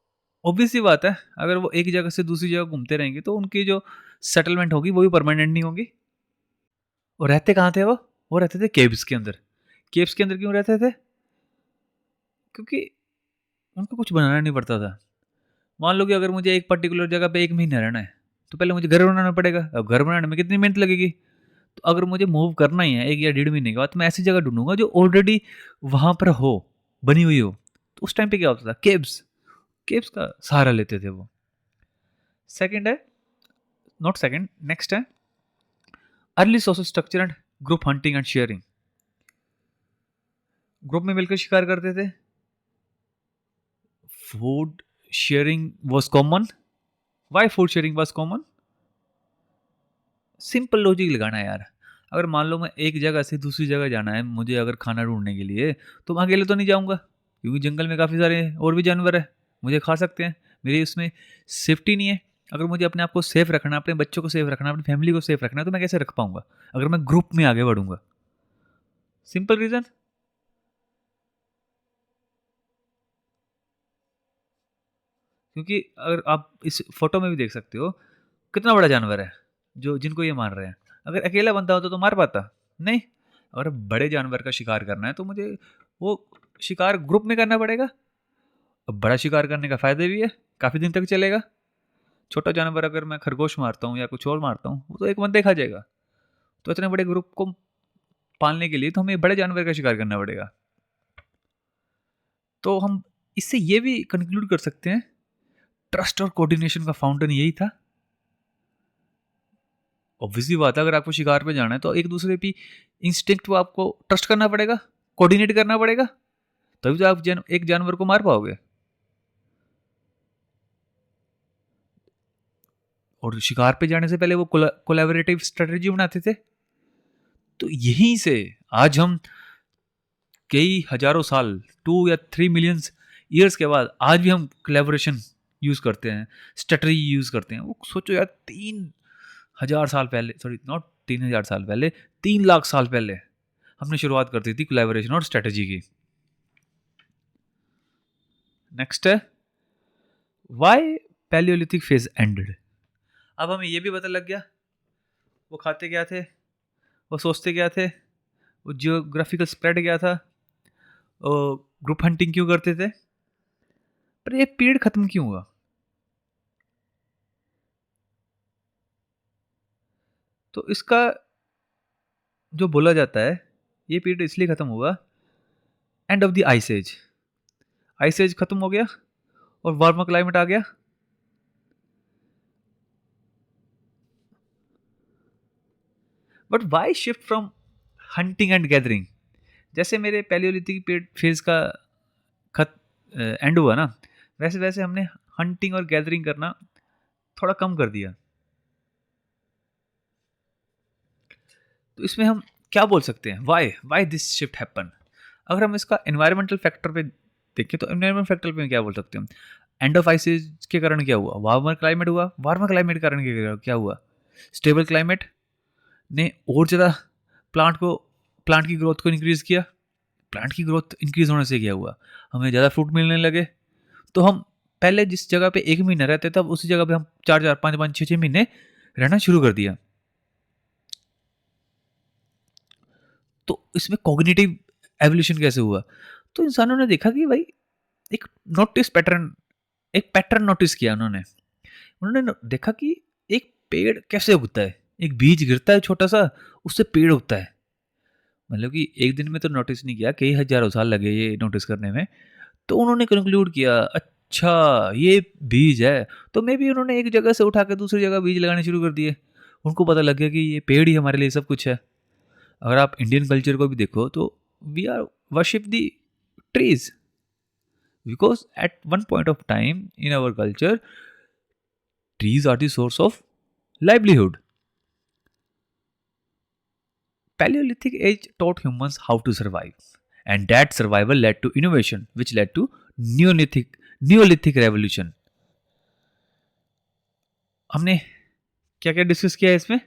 ऑब्वियस सी बात है, अगर वो एक जगह से दूसरी जगह घूमते रहेंगे तो उनकी जो सेटलमेंट होगी वो भी परमानेंट नहीं होगी। और रहते कहाँ थे वो रहते थे केव्स के अंदर। केव्स के अंदर क्यों रहते थे? क्योंकि उनको कुछ बनाना नहीं पड़ता था। मान लो कि अगर मुझे एक पर्टिकुलर जगह पे 1 महीना रहना है, तो पहले मुझे घर बनाना पड़ेगा। अब घर बनाने में कितनी मेहनत लगेगी? तो अगर मुझे मूव करना ही है 1 या 1.5 महीने के बाद, तो मैं ऐसी जगह ढूंढूंगा जो ऑलरेडी वहां पर हो, बनी हुई हो। तो उस टाइम पे क्या होता था, केव्स, केव्स का सहारा लेते थे वो। सेकंड है, नॉट सेकंड, नेक्स्ट है early social structure and group hunting and sharing. Group में मिलकर शिकार करते थे, food sharing was common. Why food sharing was common? Simple logic लगाना है यार। अगर मान लो मैं एक जगह से दूसरी जगह जाना है, मुझे अगर खाना ढूंढने के लिए, तो मैं अकेले तो नहीं जाऊंगा, क्योंकि जंगल में काफ़ी सारे और भी जानवर है, मुझे खा सकते हैं, मेरी उसमें सेफ्टी नहीं है। अगर मुझे अपने आप को सेफ रखना, अपने बच्चों को सेफ रखना, अपनी फैमिली को सेफ रखना, तो मैं कैसे रख पाऊंगा अगर मैं ग्रुप में आगे बढ़ूंगा? Simple reason. क्योंकि अगर आप इस फोटो में भी देख सकते हो कितना बड़ा जानवर है जो जिनको ये मार रहे हैं। अगर अकेला बंदा होता तो मार पाता नहीं। अगर बड़े जानवर का शिकार करना है तो मुझे वो शिकार ग्रुप में करना पड़ेगा। अब बड़ा शिकार करने का फायदा भी है, काफ़ी दिन तक चलेगा। छोटा जानवर अगर मैं खरगोश मारता हूँ या कुछ और मारता हूँ, वो तो एक बंदे खा जाएगा। तो इतने बड़े ग्रुप को पालने के लिए तो हमें बड़े जानवर का शिकार करना पड़ेगा। तो हम इससे ये भी कंक्लूड कर सकते हैं, ट्रस्ट और कोऑर्डिनेशन का फाउंटेन यही था। ऑब्वियसली बात है, अगर आपको शिकार पे जाना है तो एक दूसरे की इंस्टिंक्ट को आपको ट्रस्ट करना पड़ेगा, कोऑर्डिनेट करना पड़ेगा, तभी तो आप एक जानवर को मार पाओगे। और शिकार पे जाने से पहले वो कोलैबोरेटिव स्ट्रेटजी बनाते थे। तो यहीं से आज हम कई हजारों साल, 2 या 3 मिलियन ईयर्स के बाद, आज भी हम कोलैबोरेशन यूज करते हैं, स्ट्रेटजी यूज करते हैं। वो सोचो यार, 3,000 साल पहले, सॉरी नॉट 3,000 साल पहले, 3 लाख साल पहले हमने शुरुआत कर दी थी कोलैबोरेशन और स्ट्रेटजी की। नेक्स्ट है व्हाई पैलियोलिथिक फेज एंडेड। अब हमें ये भी पता लग गया वो खाते क्या थे, वो सोचते क्या थे, वो जियोग्राफिकल स्प्रेड क्या था, वो ग्रुप हंटिंग क्यों करते थे, पर ये पीरियड खत्म क्यों हुआ? तो इसका जो बोला जाता है ये पीरियड इसलिए खत्म हुआ, end of the ice age. Ice age खत्म हो गया और वार्मर क्लाइमेट आ गया। But why shift from hunting and gathering? जैसे मेरे पैलियोलिथिक पीरियड फेज का खत एंड हुआ ना, वैसे वैसे हमने हंटिंग और गैदरिंग करना थोड़ा कम कर दिया। तो इसमें हम क्या बोल सकते हैं, why why this shift happen? अगर हम इसका एनवायरमेंटल फैक्टर पे देखें तो एनवायरमेंट फैक्टर पे क्या बोल सकते हैं? एंड ऑफ आइस एज के कारण क्या हुआ? वार्मर क्लाइमेट हुआ। वार्मर क्लाइमेट के कारण क्या हुआ? स्टेबल क्लाइमेट ने और ज़्यादा प्लांट की ग्रोथ को इंक्रीज किया। प्लांट की ग्रोथ इंक्रीज होने से क्या हुआ? हमें ज़्यादा फ्रूट मिलने लगे। तो हम पहले जिस जगह पे 1 महीना रहते थे, अब उसी जगह पे हम 4 5 6 महीने रहना शुरू कर दिया। तो इसमें कॉग्निटिव एवोल्यूशन कैसे हुआ? तो इंसानों ने देखा कि भाई एक एक पैटर्न नोटिस किया उन्होंने। उन्होंने देखा कि एक पेड़ कैसे उगता है, एक बीज गिरता है छोटा सा, उससे पेड़ उगता है। मतलब कि एक दिन में तो नोटिस नहीं किया, कई हजारों साल लगे ये नोटिस करने में। तो उन्होंने कंक्लूड किया, अच्छा ये बीज है। तो मे भी उन्होंने एक जगह से उठा के दूसरी जगह बीज लगाने शुरू कर दिए। उनको पता लग गया कि ये पेड़ ही हमारे लिए सब कुछ है। अगर आप इंडियन कल्चर को भी देखो तो we are worship the trees, because at one point of time in our culture trees are the source of livelihood. Paleolithic age taught humans how to survive, and that survival led to innovation, which led to Neolithic revolution. हमने क्या क्या discuss किया है इसमें?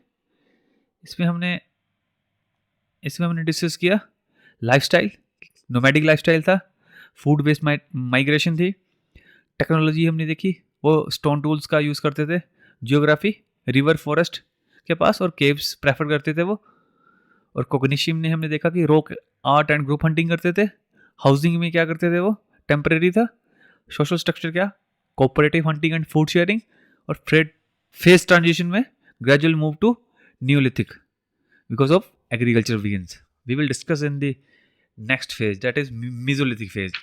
इसमें हमने discuss किया lifestyle, nomadic lifestyle था, फूड बेस्ड माइग्रेशन थी, टेक्नोलॉजी हमने देखी, वो स्टोन टूल्स का यूज़ करते थे, जियोग्राफी, रिवर फॉरेस्ट के पास और केव्स प्रेफर करते थे वो, और कोग्निशन ने हमने देखा कि rock art and group hunting करते थे। हाउसिंग में क्या करते थे वो टेम्परेरी था। सोशल स्ट्रक्चर क्या, cooperative hunting and food sharing. और फेज ट्रांजिशन में gradual move to neolithic because of agriculture begins. We will discuss in the next phase, that is mesolithic age.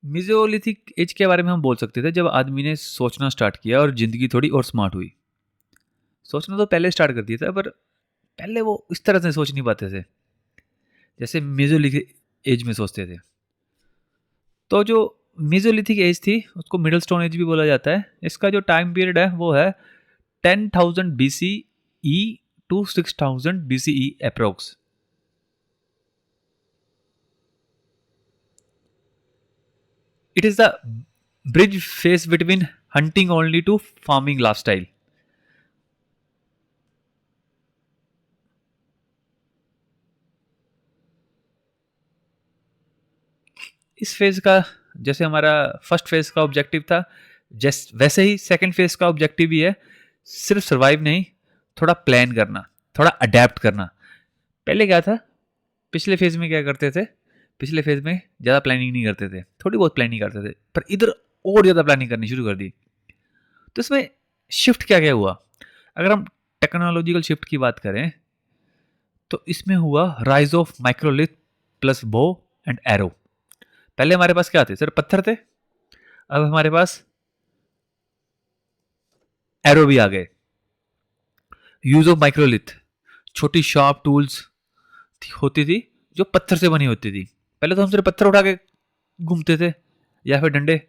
Mesolithic age के बारे में हम बोल सकते थे जब आदमी ने सोचना स्टार्ट किया और ज़िंदगी थोड़ी और स्मार्ट हुई। सोचना तो पहले स्टार्ट कर दिया था, पर पहले वो इस तरह से सोच नहीं पाते थे जैसे मेसोलिथिक एज में सोचते थे। तो जो मेसोलिथिक एज थी उसको मिडल स्टोन एज भी बोला जाता है। इसका जो टाइम पीरियड है वो है 10,000 BCE to 6,000 BCE approx. It is the bridge phase between hunting only to farming lifestyle. इस फेज का जैसे हमारा फर्स्ट फेज का ऑब्जेक्टिव था, वैसे ही सेकंड फेज का ऑब्जेक्टिव भी है, सिर्फ सर्वाइव नहीं, थोड़ा प्लान करना, थोड़ा अडेप्ट करना। पहले क्या था, पिछले फेज में क्या करते थे, पिछले फेज में ज़्यादा प्लानिंग नहीं करते थे, थोड़ी बहुत प्लानिंग करते थे, पर इधर और ज़्यादा प्लानिंग करनी शुरू कर दी। तो इसमें शिफ्ट क्या क्या हुआ? अगर हम टेक्नोलॉजिकल शिफ्ट की बात करें तो इसमें हुआ rise of microlith plus bow and arrow. पहले हमारे पास क्या थे, सिर्फ पत्थर थे, अब हमारे पास एरो भी आ गए। यूज ऑफ माइक्रोलिथ, छोटी शार्प टूल्स होती थी जो पत्थर से बनी होती थी। पहले तो हम सिर्फ पत्थर उठा के घूमते थे या फिर डंडे,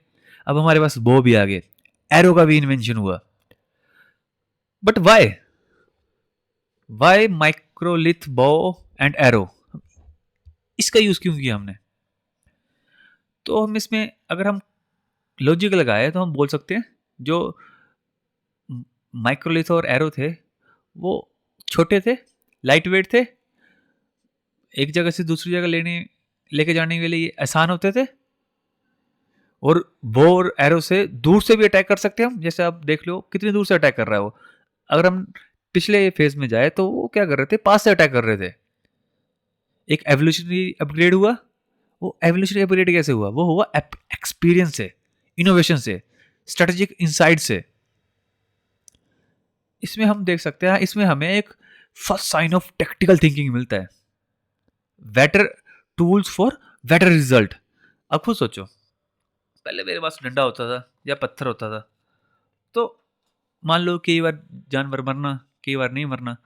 अब हमारे पास बो भी आ गए, एरो का भी इन्वेंशन हुआ। But Y microlith bow and arrow, इसका यूज क्यों किया हमने? तो हम इसमें अगर हम लॉजिक लगाए तो हम बोल सकते हैं जो माइक्रोलिथ और एरो थे वो छोटे थे, लाइट वेट थे, एक जगह से दूसरी जगह लेके जाने के लिए आसान होते थे, और बो और एरो से दूर से भी अटैक कर सकते हैं हम। जैसे आप देख लो कितनी दूर से अटैक कर रहा है वो। अगर हम पिछले फेज में जाए तो वो क्या कर रहे थे, पास से अटैक कर रहे थे। एक एवोल्यूशनरी अपग्रेड हुआ। वो एवोल्यूशनरी अपग्रेड कैसे हुआ? वो हुआ एक्सपीरियंस से, इनोवेशन से, स्ट्रेटेजिक इंसाइट से। इसमें हम देख सकते हैं, इसमें हमें एक first sign of tactical thinking मिलता है। Better tools for better result. अब खुद सोचो, पहले मेरे पास डंडा होता था या पत्थर होता था, तो मान लो कई बार जानवर मरना, कई बार नहीं मरना,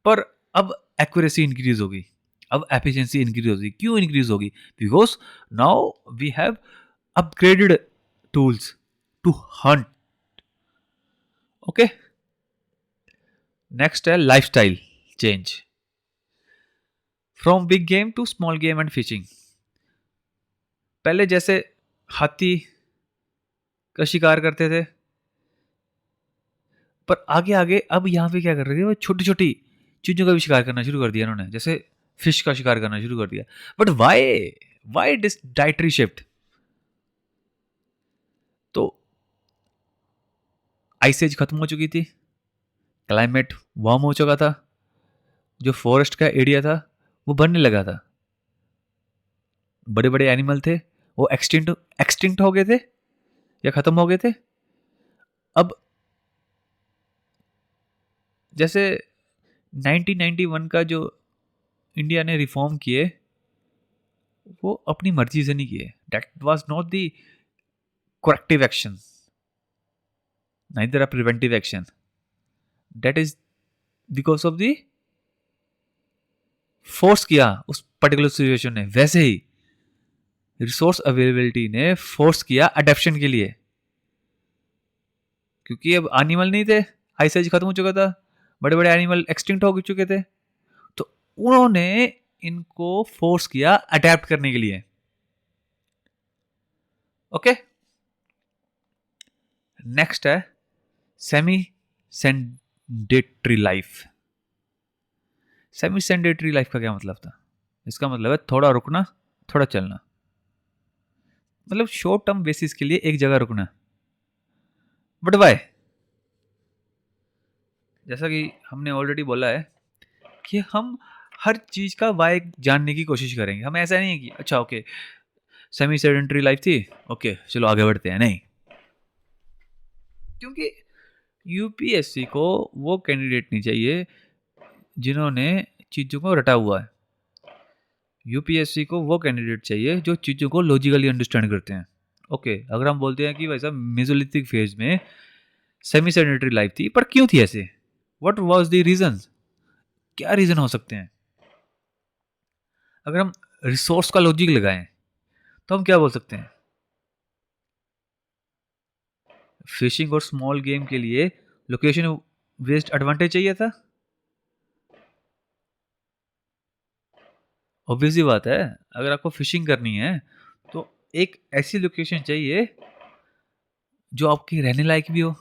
पर अब एक्यूरेसी इंक्रीज होगी, अब एफिशिएंसी इंक्रीज होगी। क्यों इंक्रीज होगी? Because now we have upgraded tools to hunt. Okay, next है lifestyle change from big game to small game and fishing. पहले जैसे हाथी का शिकार करते थे, पर आगे आगे अब यहाँ पे क्या कर रहे थे, वो छोटी छोटी चीजों का भी शिकार करना शुरू कर दिया उन्होंने। जैसे फिश का शिकार करना शुरू कर दिया। But why this dietary shift? तो आइस एज खत्म हो चुकी थी, क्लाइमेट वार्म हो चुका था, जो फॉरेस्ट का एरिया था वो बनने लगा था, बड़े बड़े एनिमल थे वो एक्सटिंक्ट हो गए थे या खत्म हो गए थे। अब जैसे 1991 का जो इंडिया ने रिफॉर्म किए, वो अपनी मर्जी से नहीं किए। That was not the corrective action, neither a preventive action. That is because of the force किया उस पर्टिकुलर सिचुएशन ने। वैसे ही रिसोर्स अवेलेबिलिटी ने फोर्स किया अडेप्शन के लिए, क्योंकि अब एनिमल नहीं थे, आइस एज खत्म हो चुका था, बड़े बड़े एनिमल एक्सटिंक्ट हो चुके थे, तो उन्होंने इनको फोर्स किया अडेप्ट करने के लिए। ओके, नेक्स्ट है सेमी सेंडेटरी लाइफ। सेमी सेंडेटरी लाइफ का क्या मतलब था? इसका मतलब है थोड़ा रुकना, थोड़ा चलना, मतलब शॉर्ट टर्म बेसिस के लिए एक जगह रुकना। But why? जैसा कि हमने ऑलरेडी बोला है कि हम हर चीज का वाई जानने की कोशिश करेंगे। हम ऐसा नहीं है कि अच्छा ओके सेमी सेडेंटरी लाइफ थी, ओके चलो आगे बढ़ते हैं, नहीं। क्योंकि यूपीएससी को वो कैंडिडेट नहीं चाहिए जिन्होंने चीज़ों को रटा हुआ है। यूपीएससी को वो कैंडिडेट चाहिए जो चीज़ों को लॉजिकली अंडरस्टैंड करते हैं। ओके, अगर हम बोलते हैं कि वैसा मेसोलिथिक फेज में सेमी सेडेंटरी लाइफ थी, पर क्यों थी ऐसे? What was the reason? क्या रीजन हो सकते हैं? अगर हम रिसोर्स का लॉजिक लगाएं तो हम क्या बोल सकते हैं? फिशिंग और स्मॉल गेम के लिए लोकेशन बेस्ड एडवांटेज चाहिए था। ऑब्वियस ही बात है, अगर आपको फिशिंग करनी है तो एक ऐसी लोकेशन चाहिए जो आपकी रहने लायक भी हो।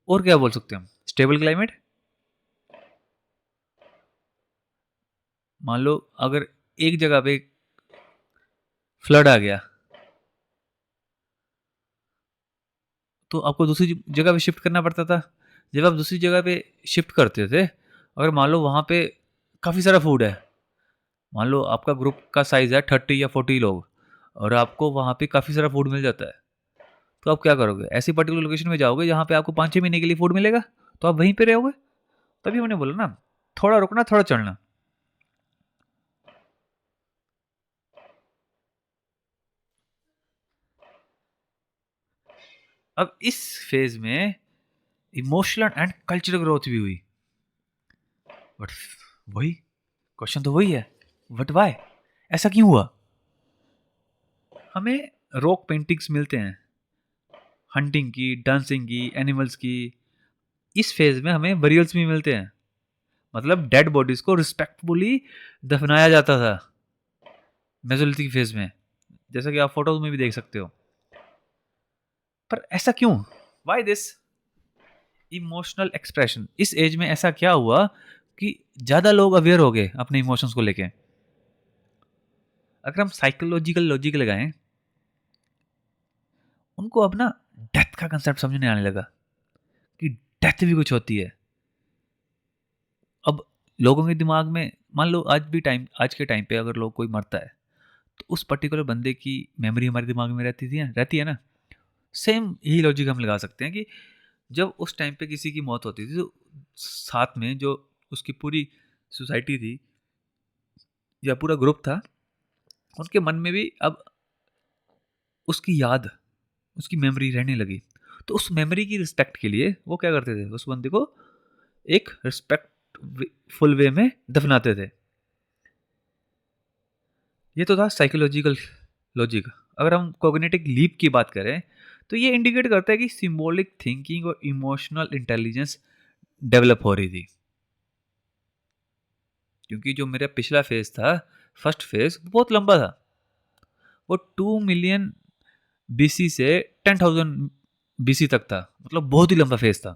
और क्या बोल सकते हैं हम? Stable climate. मान लो अगर एक जगह पे फ्लड आ गया तो आपको दूसरी जगह पे शिफ्ट करना पड़ता था। जब आप दूसरी जगह पे शिफ्ट करते थे, अगर मान लो वहाँ पे काफ़ी सारा फूड है, मान लो आपका ग्रुप का साइज़ है 30 या 40 लोग, और आपको वहाँ पे काफ़ी सारा फूड मिल जाता है, तो आप क्या करोगे? ऐसी पर्टिकुलर लोकेशन में जाओगे जहाँ पे आपको 5-6 महीने के लिए फूड मिलेगा, तो आप वहीं पे रहोगे। तभी मैंने बोला ना, थोड़ा रुकना थोड़ा चढ़ना। अब इस फेज में इमोशनल एंड कल्चरल ग्रोथ भी हुई। बट वही क्वेश्चन तो वही है, बट वाई? ऐसा क्यों हुआ? हमें रॉक पेंटिंग्स मिलते हैं, हंटिंग की, डांसिंग की, एनिमल्स की। इस फेज में हमें बरियल्स भी मिलते हैं, मतलब डेड बॉडीज को रिस्पेक्टफुली दफनाया जाता था मेसोलिथिक फेज में, जैसा कि आप फोटोज में भी देख सकते हो। पर ऐसा क्यों? Why this emotional expression? इस एज में ऐसा क्या हुआ कि ज्यादा लोग अवेयर हो गए अपने इमोशंस को लेके? अगर हम साइकोलॉजिकल लॉजिक लगाएं उनको अब ना डेथ का कंसेप्ट समझ नहीं आने लगा कि डेथ भी कुछ होती है। अब लोगों के दिमाग में मान लो आज के टाइम पे अगर लोग कोई मरता है तो उस पर्टिकुलर बंदे की मेमोरी हमारे दिमाग में रहती है ना। सेम यही लॉजिक हम लगा सकते हैं कि जब उस टाइम पे किसी की मौत होती थी तो साथ में जो उसकी पूरी सोसाइटी थी या पूरा ग्रुप था, उनके मन में भी अब उसकी याद, उसकी मेमोरी रहने लगी। तो उस मेमोरी की रिस्पेक्ट के लिए वो क्या करते थे, उस बंदे को एक रिस्पेक्टफुल वे में दफनाते थे। ये तो था साइकोलॉजिकल लॉजिक। अगर हम कॉग्निटिव लीप की बात करें तो ये इंडिकेट करता है कि सिंबॉलिक थिंकिंग और इमोशनल इंटेलिजेंस डेवलप हो रही थी। क्योंकि जो मेरा पिछला फेज था, फर्स्ट फेज, बहुत लंबा था। वो 2 मिलियन बीसी से 10,000 बीसी तक था, मतलब बहुत ही लंबा फेज था।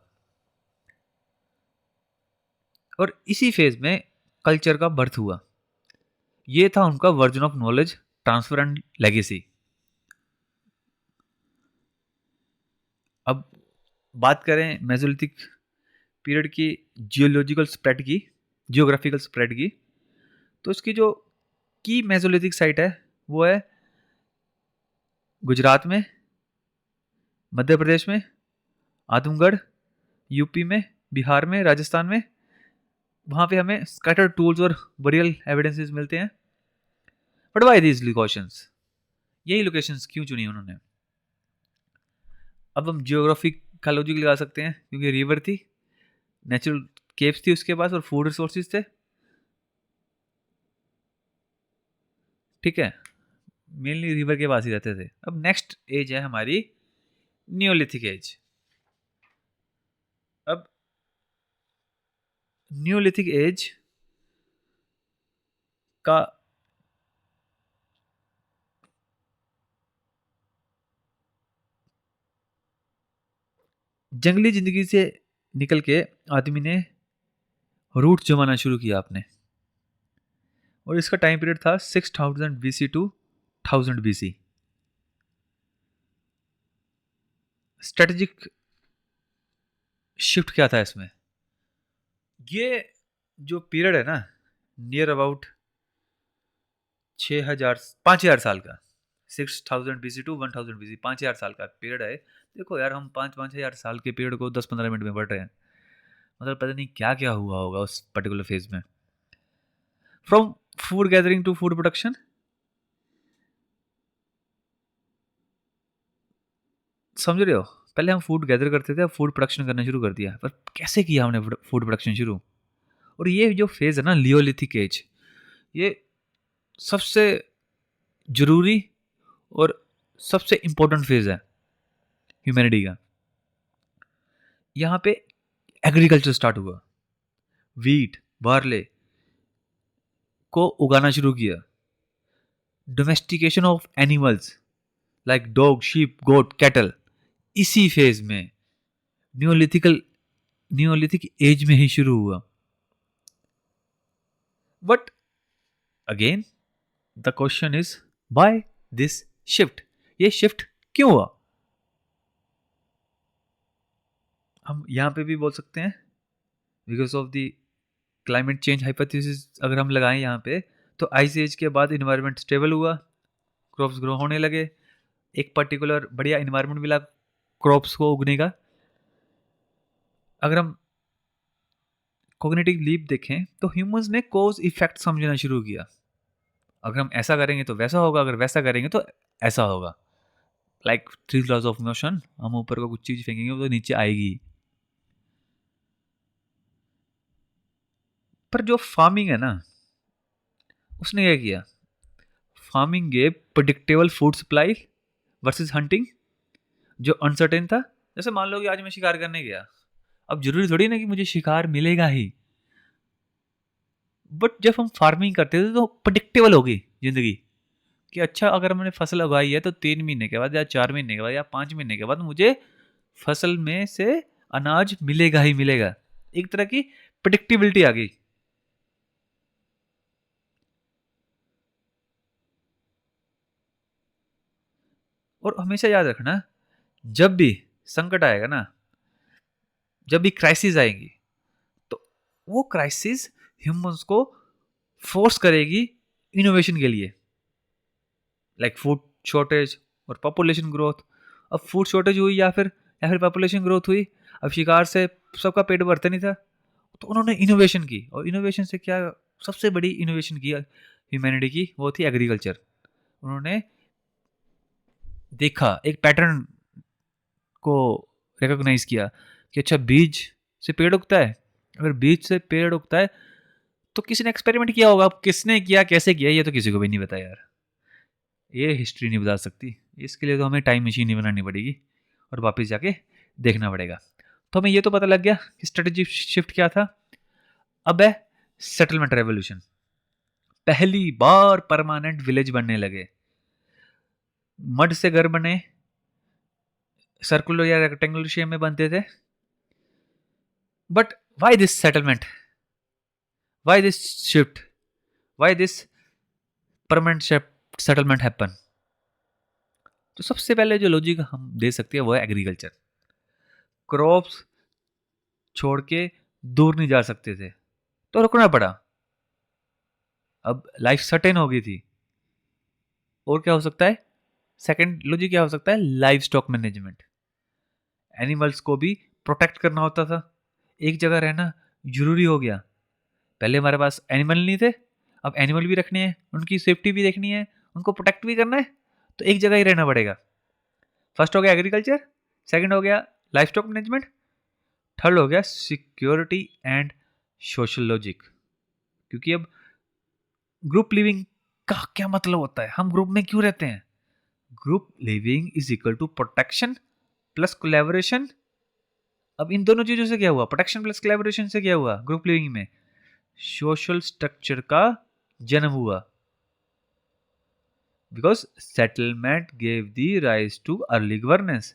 और इसी फेज में कल्चर का बर्थ हुआ। ये था उनका version of knowledge transfer and legacy. अब बात करें मेसोलिथिक पीरियड की जियोग्राफिकल स्प्रेड की, तो इसकी जो की मेसोलिथिक साइट है वो है गुजरात में, मध्य प्रदेश में, आजमगढ़, यूपी में, बिहार में, राजस्थान में। वहाँ पे हमें स्कैटर्ड टूल्स और बरियल एविडेंसेस मिलते हैं। बट वाई दीज लोकेशंस, यही लोकेशंस क्यों चुनी उन्होंने? अब हम जियोग्राफी का लॉजिक लगा सकते हैं, क्योंकि रिवर थी, नेचुरल केव्स थी उसके पास, और फूड रिसोर्सेज थे। ठीक है, मेनली रिवर के पास ही रहते थे। अब नेक्स्ट एज है हमारी नियोलिथिक एज। अब नियोलिथिक एज का जंगली जिंदगी से निकल के आदमी ने रूट जमाना शुरू किया आपने, और इसका टाइम पीरियड था 6000 BC to 1000 BC. Strategic shift क्या था इसमें? ये जो पीरियड है ना, नियर अबाउट 5000 साल का, 6000 बीसी टू 1000 बीसी, 5000 साल का पीरियड है। देखो यार, हम 5-5 हजार साल के पीरियड को 10-15 मिनट में पढ़ रहे हैं। मतलब पता नहीं क्या क्या हुआ होगा उस पर्टिकुलर फेज में। From food gathering to food production. समझ रहे हो? पहले हम फूड गैदर करते थे, अब फूड प्रोडक्शन करना शुरू कर दिया। पर कैसे किया हमने फूड प्रोडक्शन शुरू? और ये जो फेज है ना, लियोलिथिक एज, ये सबसे जरूरी और सबसे इंपॉर्टेंट फेज है ह्यूमैनिटी का। यहाँ पे एग्रीकल्चर स्टार्ट हुआ, वीट, बार्ले को उगाना शुरू किया। Domestication of animals like dog, sheep, goat, cattle, इसी फेज में नियोलिथिक एज में ही शुरू हुआ। But again the question is why this shift? ये शिफ्ट क्यों हुआ? हम यहां पे भी बोल सकते हैं because of the climate change hypothesis. अगर हम लगाएं यहाँ पे, तो आइस एज के बाद इन्वायरमेंट स्टेबल हुआ, क्रॉप्स ग्रो होने लगे, एक पर्टिकुलर बढ़िया इन्वायरमेंट मिला क्रॉप्स को उगने का। अगर हम कॉग्निटिव लीप देखें तो ह्यूमंस ने कॉज इफेक्ट समझना शुरू किया। अगर हम ऐसा करेंगे तो वैसा होगा, अगर वैसा करेंगे तो ऐसा होगा। लाइक 3 लॉज ऑफ मोशन, हम ऊपर को कुछ चीज फेंकेंगे तो नीचे आएगी। पर जो फार्मिंग है ना, उसने क्या किया? फार्मिंग के predictable food supply versus hunting, जो अनसर्टेन था। जैसे मान लो कि आज मैं शिकार करने गया, अब जरूरी थोड़ी ना कि मुझे शिकार मिलेगा ही। बट जब हम फार्मिंग करते थे तो प्रिडिक्टेबल होगी जिंदगी, कि अच्छा अगर मैंने फसल उगाई है तो 3 महीने के बाद या 4 महीने के बाद या 5 महीने के बाद मुझे फसल में से अनाज मिलेगा ही मिलेगा। एक तरह की प्रिडिक्टेबिलिटी आ गई। और हमेशा याद रखना जब भी संकट आएगा ना, जब भी क्राइसिस आएगी, तो वो क्राइसिस ह्यूमंस को फोर्स करेगी इनोवेशन के लिए, लाइक फूड शॉर्टेज और पॉपुलेशन ग्रोथ। अब फूड शॉर्टेज हुई या फिर पॉपुलेशन ग्रोथ हुई, अब शिकार से सबका पेट भरता नहीं था, तो उन्होंने इनोवेशन की, और इनोवेशन से क्या, सबसे बड़ी इनोवेशन की ह्यूमैनिटी की, वो थी एग्रीकल्चर। उन्होंने देखा, एक पैटर्न को रिकॉग्नाइज किया कि अच्छा, बीज से पेड़ उगता है। अगर बीज से पेड़ उगता है तो किसी ने एक्सपेरिमेंट किया होगा, अब किसने किया, कैसे किया, ये तो किसी को भी नहीं पता यार, ये हिस्ट्री नहीं बता सकती। इसके लिए तो हमें टाइम मशीन ही बनानी पड़ेगी और वापस जाके देखना पड़ेगा। तो हमें ये तो पता लग गया कि स्ट्रेटेजी शिफ्ट क्या था। अब है सेटलमेंट रेवोल्यूशन। पहली बार परमानेंट विलेज बनने लगे, मड से घर बने, सर्कुलर या रेक्टेंगुलर शेप में बनते थे। But why this settlement, Y this shift, why this permanent settlement happen? तो सबसे पहले जो लॉजिक हम दे सकते हैं वो है एग्रीकल्चर। क्रॉप्स छोड़ के दूर नहीं जा सकते थे, तो रुकना पड़ा। अब लाइफ सर्टेन हो गई थी। और क्या हो सकता है, सेकंड लॉजिक क्या हो सकता है, लाइफ स्टॉक मैनेजमेंट। एनिमल्स को भी प्रोटेक्ट करना होता था, एक जगह रहना जरूरी हो गया। पहले हमारे पास एनिमल नहीं थे, अब एनिमल भी रखने हैं, उनकी सेफ्टी भी देखनी है, उनको प्रोटेक्ट भी करना है, तो एक जगह ही रहना पड़ेगा। फर्स्ट हो गया एग्रीकल्चर, सेकंड हो गया लाइफ स्टॉक मैनेजमेंट, थर्ड हो गया सिक्योरिटी एंड सोशल लॉजिक। क्योंकि अब ग्रुप लिविंग का क्या मतलब होता है, हम ग्रुप में क्यों रहते हैं? Group living is equal to protection plus collaboration. अब इन दोनों चीजों से क्या हुआ, प्रोटेक्शन प्लस कोलैबोरेशन से क्या हुआ, ग्रुप लिविंग में सोशल स्ट्रक्चर का जन्म हुआ। Because settlement gave the rise too early governance.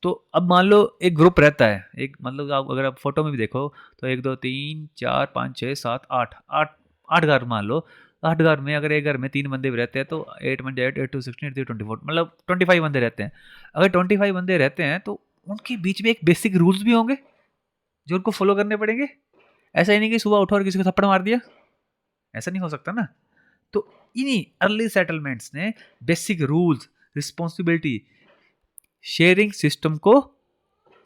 तो अब मान लो एक ग्रुप रहता है, एक मतलब आप अगर आप फोटो में भी देखो तो 1 2 3 4 5 6 7 8 आठ आठ घर मान लो। 8 घर में अगर एक घर में 3 बंदे भी रहते हैं तो 8 1 8 8 2 16 8 3 24, मतलब 25 बंदे रहते हैं। अगर 25 बंदे रहते हैं तो उनके बीच में एक बेसिक रूल्स भी होंगे जो उनको फॉलो करने पड़ेंगे। ऐसा ही नहीं कि सुबह उठो और किसी को थप्पड़ मार दिया, ऐसा नहीं हो सकता ना। तो इन्हीं अर्ली सेटलमेंट्स ने basic rules, responsibility, sharing system को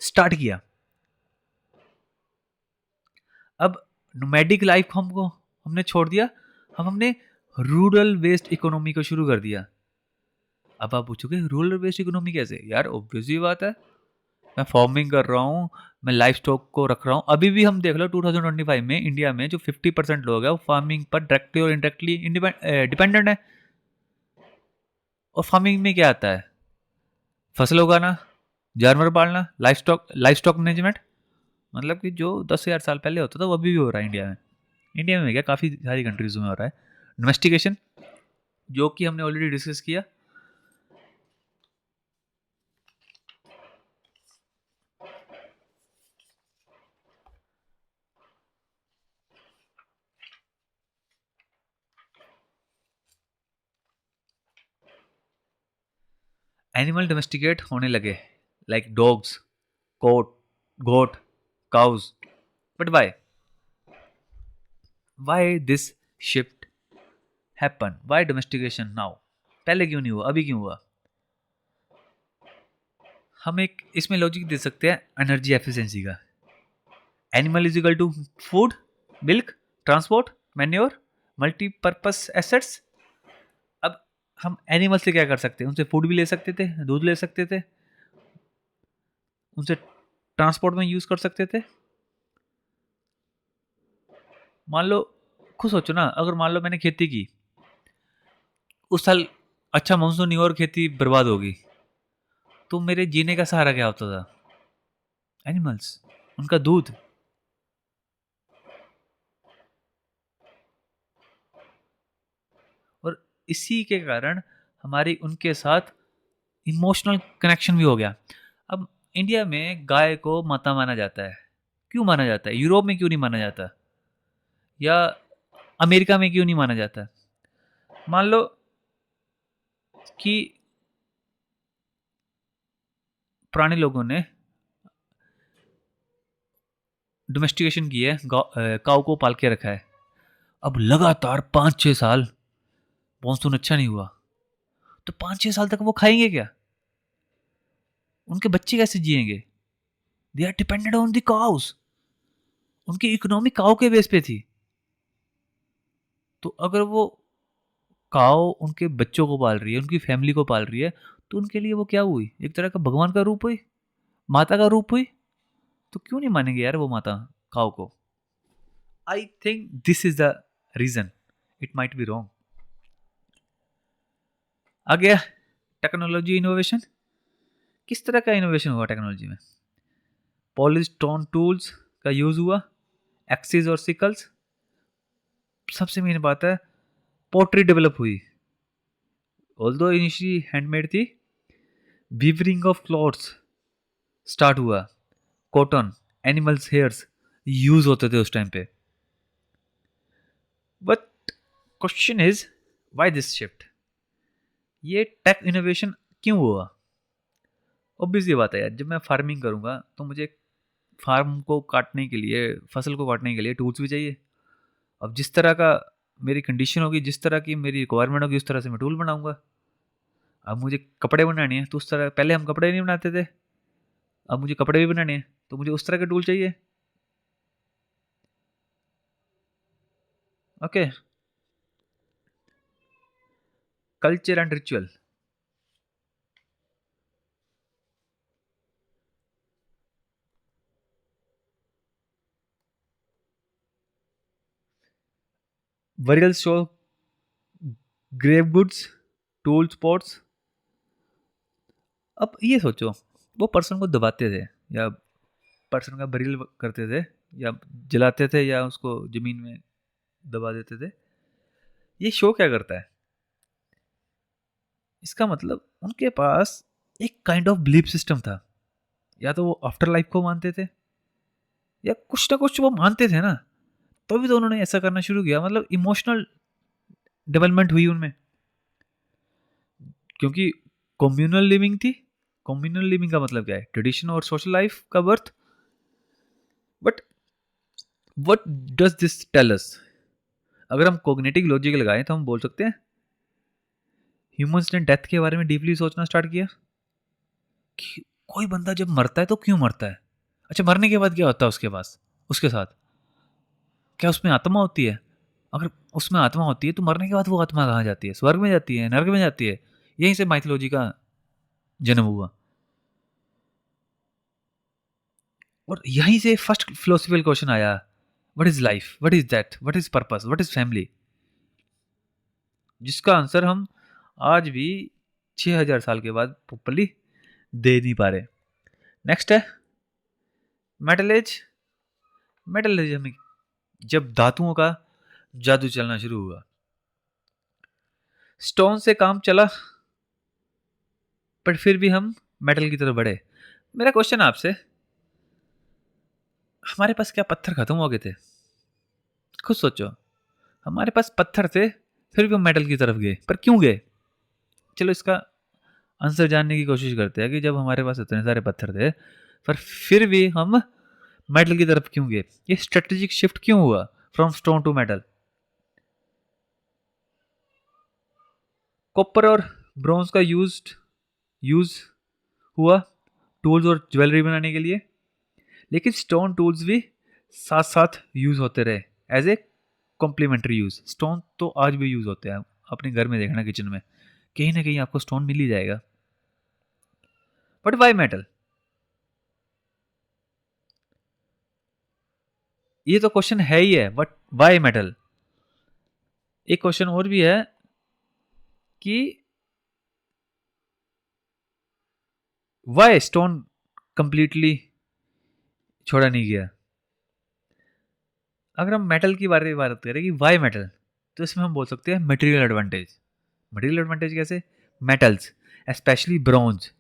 स्टार्ट किया। अब नोमैडिक लाइफ हमने छोड़ दिया, हमने रूरल बेस्ड इकोनॉमी को शुरू कर दिया। अब आप पूछोगे रूरल बेस्ड इकोनॉमी कैसे? यार ऑब्वियस ही बात है, मैं फार्मिंग कर रहा हूँ, मैं लाइफ स्टॉक को रख रहा हूँ। अभी भी हम देख लो 2025 में इंडिया में जो 50% लोग हैं वो फार्मिंग पर डायरेक्टली और इनडायरेक्टली डिपेंडेंट है। और फार्मिंग में क्या आता है, फसल उगाना, जानवर पालना, लाइफ स्टॉक मैनेजमेंट। मतलब कि जो 10,000 साल पहले होता था वो अभी भी हो रहा है इंडिया में। इंडिया में क्या, काफ़ी सारी कंट्रीज में हो रहा है। डोमेस्टिकेशन, जो कि हमने ऑलरेडी डिस्कस किया। एनिमल डोमेस्टिकेट होने लगे, like dogs, goat goat, cows. But why this shift happen, why domestication now? पहले क्यों नहीं हुआ, अभी क्यों हुआ? हम एक इसमें लॉजिक दे सकते हैं एनर्जी एफिशिएंसी का। Animal is equal to food, milk, transport, manure, multipurpose assets. अब हम एनिमल से क्या कर सकते हैं, उनसे फूड भी ले सकते थे, दूध ले सकते थे, उनसे ट्रांसपोर्ट में यूज कर सकते थे। मान लो, खुद सोचो ना, अगर मान लो मैंने खेती की, उस साल अच्छा मानसून नहीं हुआ और खेती बर्बाद होगी, तो मेरे जीने का सहारा क्या होता था? एनिमल्स, उनका दूध। और इसी के कारण हमारी उनके साथ इमोशनल कनेक्शन भी हो गया। अब इंडिया में गाय को माता माना जाता है, क्यों माना जाता है? यूरोप में क्यों नहीं माना जाता, या अमेरिका में क्यों नहीं माना जाता? मान लो कि पुराने लोगों ने डोमेस्टिकेशन की है, काऊ को पाल के रखा है। अब लगातार 5-6 साल मानसून अच्छा नहीं हुआ, तो 5-6 साल तक वो खाएंगे क्या? उनके बच्चे कैसे जिएंगे? They are dependent on the cows. उनकी इकोनॉमी काऊ के बेस पे थी। तो अगर वो काऊ उनके बच्चों को पाल रही है, उनकी फैमिली को पाल रही है, तो उनके लिए वो क्या हुई? एक तरह का भगवान का रूप हुई, माता का रूप हुई। तो क्यों नहीं मानेंगे यार वो माता काऊ को? I think this is the reason. It might be wrong. आ गया टेक्नोलॉजी इनोवेशन। किस तरह का इनोवेशन हुआ टेक्नोलॉजी में? पॉलिश स्टोन टूल्स का यूज हुआ, एक्सिस और सिकल्स। सबसे मेन बात है, पोट्री डेवलप हुई। ऑल्दो इनिशियली हैंडमेड थी, वीवरिंग ऑफ क्लॉथ्स स्टार्ट हुआ। कॉटन, एनिमल्स हेयर्स यूज होते थे उस टाइम पे। But question is why this shift? ये टेक इनोवेशन क्यों हुआ? ऑब्वियस ये बात है यार, जब मैं फार्मिंग करूंगा तो मुझे फार्म को काटने के लिए, फसल को काटने के लिए टूल्स भी चाहिए। अब जिस तरह का मेरी कंडीशन होगी, जिस तरह की मेरी रिक्वायरमेंट होगी, उस तरह से मैं टूल बनाऊंगा। अब मुझे कपड़े बनाने हैं तो उस तरह, पहले हम कपड़े नहीं बनाते थे, अब मुझे कपड़े भी बनाने हैं तो मुझे उस तरह के टूल चाहिए। Okay. Culture and ritual. Burial show, grave goods, tool spots. अब ये सोचो, वो पर्सन को दबाते थे या पर्सन का बरियल करते थे या जलाते थे या उसको जमीन में दबा देते थे। ये शो क्या करता है? इसका मतलब उनके पास एक काइंड ऑफ बिलीफ सिस्टम था। या तो वो आफ्टर लाइफ को मानते थे या कुछ ना कुछ वो मानते थे ना, तभी तो उन्होंने ऐसा करना शुरू किया। मतलब इमोशनल डेवलपमेंट हुई उनमें, क्योंकि कम्युनल लिविंग थी। कम्युनल लिविंग का मतलब क्या है? ट्रेडिशन और सोशल लाइफ का birth. But what does this tell us? अगर हम कोग्निटिव लॉजिक लगाएं तो हम बोल सकते हैं ह्यूमंस ने डेथ के बारे में डीपली सोचना स्टार्ट किया कि कोई बंदा जब मरता है तो क्यों मरता है? अच्छा, मरने के बाद क्या होता है उसके पास, उसके साथ? क्या उसमें आत्मा होती है? अगर उसमें आत्मा होती है तो मरने के बाद वो आत्मा कहाँ जाती है? स्वर्ग में जाती है, नर्क में जाती है? यहीं से माइथोलॉजी का जन्म हुआ। और यहीं से फर्स्ट फिलोसफिकल क्वेश्चन आया, what is life, what is death, what is purpose, what is family? जिसका आंसर हम आज भी 6000 साल के बाद प्रॉपरली दे नहीं पा रहे। नेक्स्ट है मेटल एज। मेटल एज में जब धातुओं का जादू चलना शुरू हुआ, स्टोन से काम चला, पर फिर भी हम मेटल की तरफ बढ़े। मेरा क्वेश्चन आपसे, हमारे पास क्या पत्थर खत्म हो गए थे? खुद सोचो, हमारे पास पत्थर थे, फिर भी हम मेटल की तरफ गए, पर क्यों गए? चलो इसका आंसर जानने की कोशिश करते हैं कि जब हमारे पास इतने सारे पत्थर थे, पर फिर भी हम मेटल की तरफ क्यों गए? ये स्ट्रेटेजिक शिफ्ट क्यों हुआ from stone to metal? Copper और ब्रॉन्ज का यूज हुआ टूल्स और ज्वेलरी बनाने के लिए, लेकिन स्टोन टूल्स भी साथ साथ यूज होते रहे as a complementary use. Stone तो आज भी यूज होते हैं, अपने घर में देखना, किचन में कहीं ना कहीं आपको स्टोन मिल ही जाएगा। But why metal? ये तो क्वेश्चन है ही है, बट वाई मेटल? एक क्वेश्चन और भी है कि वाई स्टोन कंप्लीटली छोड़ा नहीं गया? अगर हम मेटल की बारे में बात करें कि वाई मेटल, तो इसमें हम बोल सकते हैं मटेरियल एडवांटेज। मटेरियल एडवांटेज कैसे? Metals specially bronze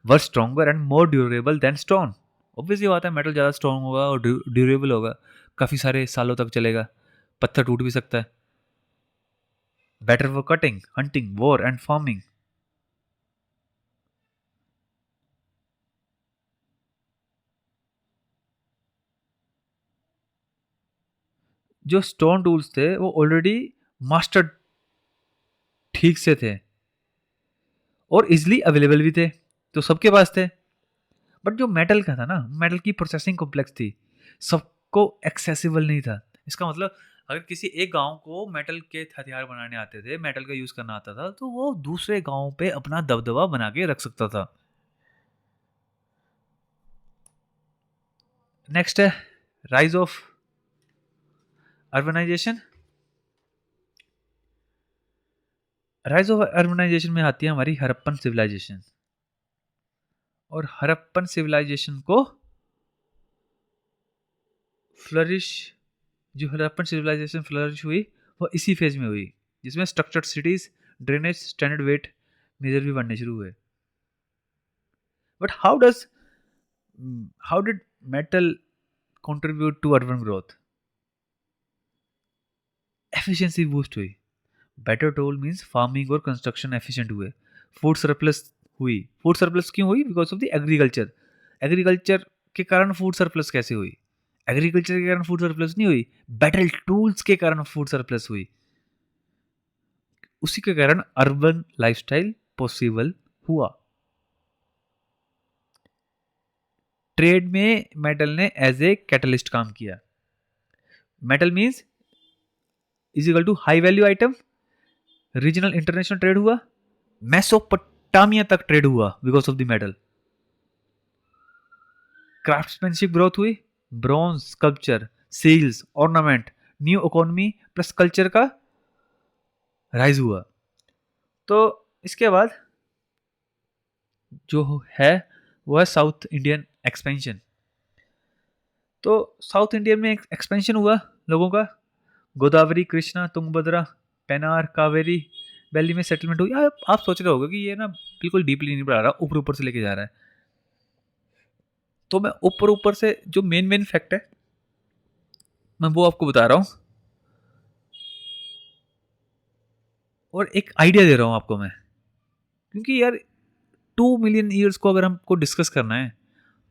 were stronger and more durable than stone. Obviously बात है, मेटल ज़्यादा स्ट्रॉन्ग होगा और ड्यूरेबल होगा, काफ़ी सारे सालों तक चलेगा, पत्थर टूट भी सकता है। Better for cutting, hunting, war and farming. जो स्टोन टूल्स थे वो ऑलरेडी मास्टर्ड ठीक से थे और इजिली अवेलेबल भी थे, तो सबके पास थे। बट जो मेटल का था ना, मेटल की प्रोसेसिंग कॉम्प्लेक्स थी, सबको एक्सेसिबल नहीं था। इसका मतलब अगर किसी एक गांव को मेटल के हथियार बनाने आते थे, मेटल का यूज करना आता था, तो वो दूसरे गांव पे अपना दबदबा बना के रख सकता था। नेक्स्ट है rise of urbanisation. Rise of urbanisation में आती है हमारी हड़प्पन सिविलाइजेशन। और हड़प्पन सिविलाइजेशन को फ्लरिश, जो हड़प्पन सिविलाइजेशन फ्लरिश हुई वो इसी फेज में हुई, जिसमें structured cities, drainage, standard weight measure भी बनने शुरू हुए। But how did metal contribute to urban growth? Efficiency boost हुई। बेटर टूल मीन्स फार्मिंग और कंस्ट्रक्शन एफिशिएंट हुए। फूड सरप्लस हुई। फूड सरप्लस क्यों हुई? Because of the agriculture. Agriculture के कारण फूड सरप्लस कैसे हुई? एग्रीकल्चर के कारण फूड सरप्लस नहीं हुई, बेटर टूल्स के कारण फूड सरप्लस हुई। उसी के कारण अर्बन लाइफस्टाइल पॉसिबल हुआ। ट्रेड में मेटल ने एज ए कैटलिस्ट काम किया। Metal means is equal to high value item. Regional international trade हुआ, मेसोपोटामिया तक ट्रेड हुआ because of the metal. Craftsmanship growth हुई, bronze, sculpture, seals, ornament, new economy plus culture का rise हुआ। तो इसके बाद जो है वो है साउथ इंडियन एक्सपेंशन। तो साउथ इंडियन में एक्सपेंशन हुआ लोगों का। गोदावरी, कृष्णा, तुंगभद्रा, पेनार, कावेरी वैली में सेटलमेंट हुई। आप सोच रहे होगे कि ये ना बिल्कुल डीपली नहीं बढ़ा रहा, ऊपर ऊपर से लेके जा रहा है। तो मैं ऊपर ऊपर से जो मेन फैक्ट है मैं वो आपको बता रहा हूँ और एक आइडिया दे रहा हूँ आपको मैं। क्योंकि यार 2 मिलियन ईयर्स को अगर हमको डिस्कस करना है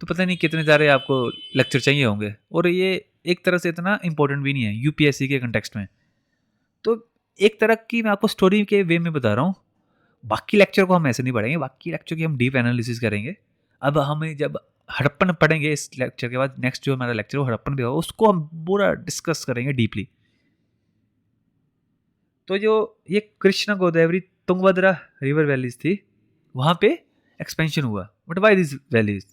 तो पता नहीं कितने सारे आपको लेक्चर चाहिए होंगे, और ये एक तरह से इतना इंपॉर्टेंट भी नहीं है यूपीएससी के कंटेक्स्ट में। तो एक तरह की मैं आपको स्टोरी के वे में बता रहा हूँ। बाकी लेक्चर को हम ऐसे नहीं पढ़ेंगे, बाकी लेक्चर की हम डीप एनालिसिस करेंगे। अब हमें जब हड़प्पन पढ़ेंगे इस लेक्चर के बाद, नेक्स्ट जो हमारा लेक्चर वो हड़प्पन भी होगा, उसको हम पूरा डिस्कस करेंगे डीपली। तो जो ये कृष्णा, गोदावरी, तुंगभद्रा रिवर वैलीज थी, वहाँ पे एक्सपेंशन हुआ। But why this valleys?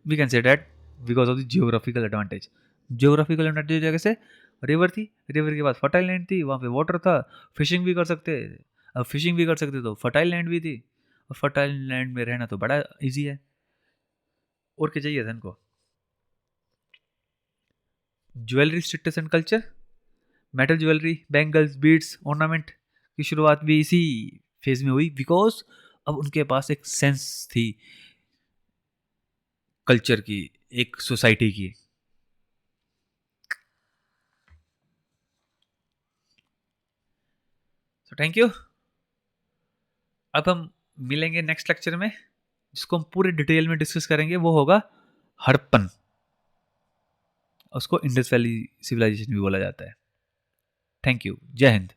We can say that because of the geographical advantage. Geographical advantage जगह से रिवर थी, रिवर के बाद फर्टाइल लैंड थी, वहाँ पे वाटर था, फिशिंग भी कर सकते। अब फिशिंग भी कर सकते तो फर्टाइल लैंड भी थी, और फर्टाइल लैंड में रहना तो बड़ा इजी है। और क्या चाहिए था इनको? Jewellery, status and culture. Metal jewellery, bangles, beads, ornament की शुरुआत भी इसी फेज में हुई, बिकॉज अब उनके पास एक सेंस थी कल्चर की, एक सोसाइटी की। तो थैंक यू। अब हम मिलेंगे नेक्स्ट लेक्चर में, जिसको हम पूरे डिटेल में डिस्कस करेंगे। वो होगा हड़प्पन, उसको इंडस वैली सिविलाइजेशन भी बोला जाता है। Thank you. जय हिंद।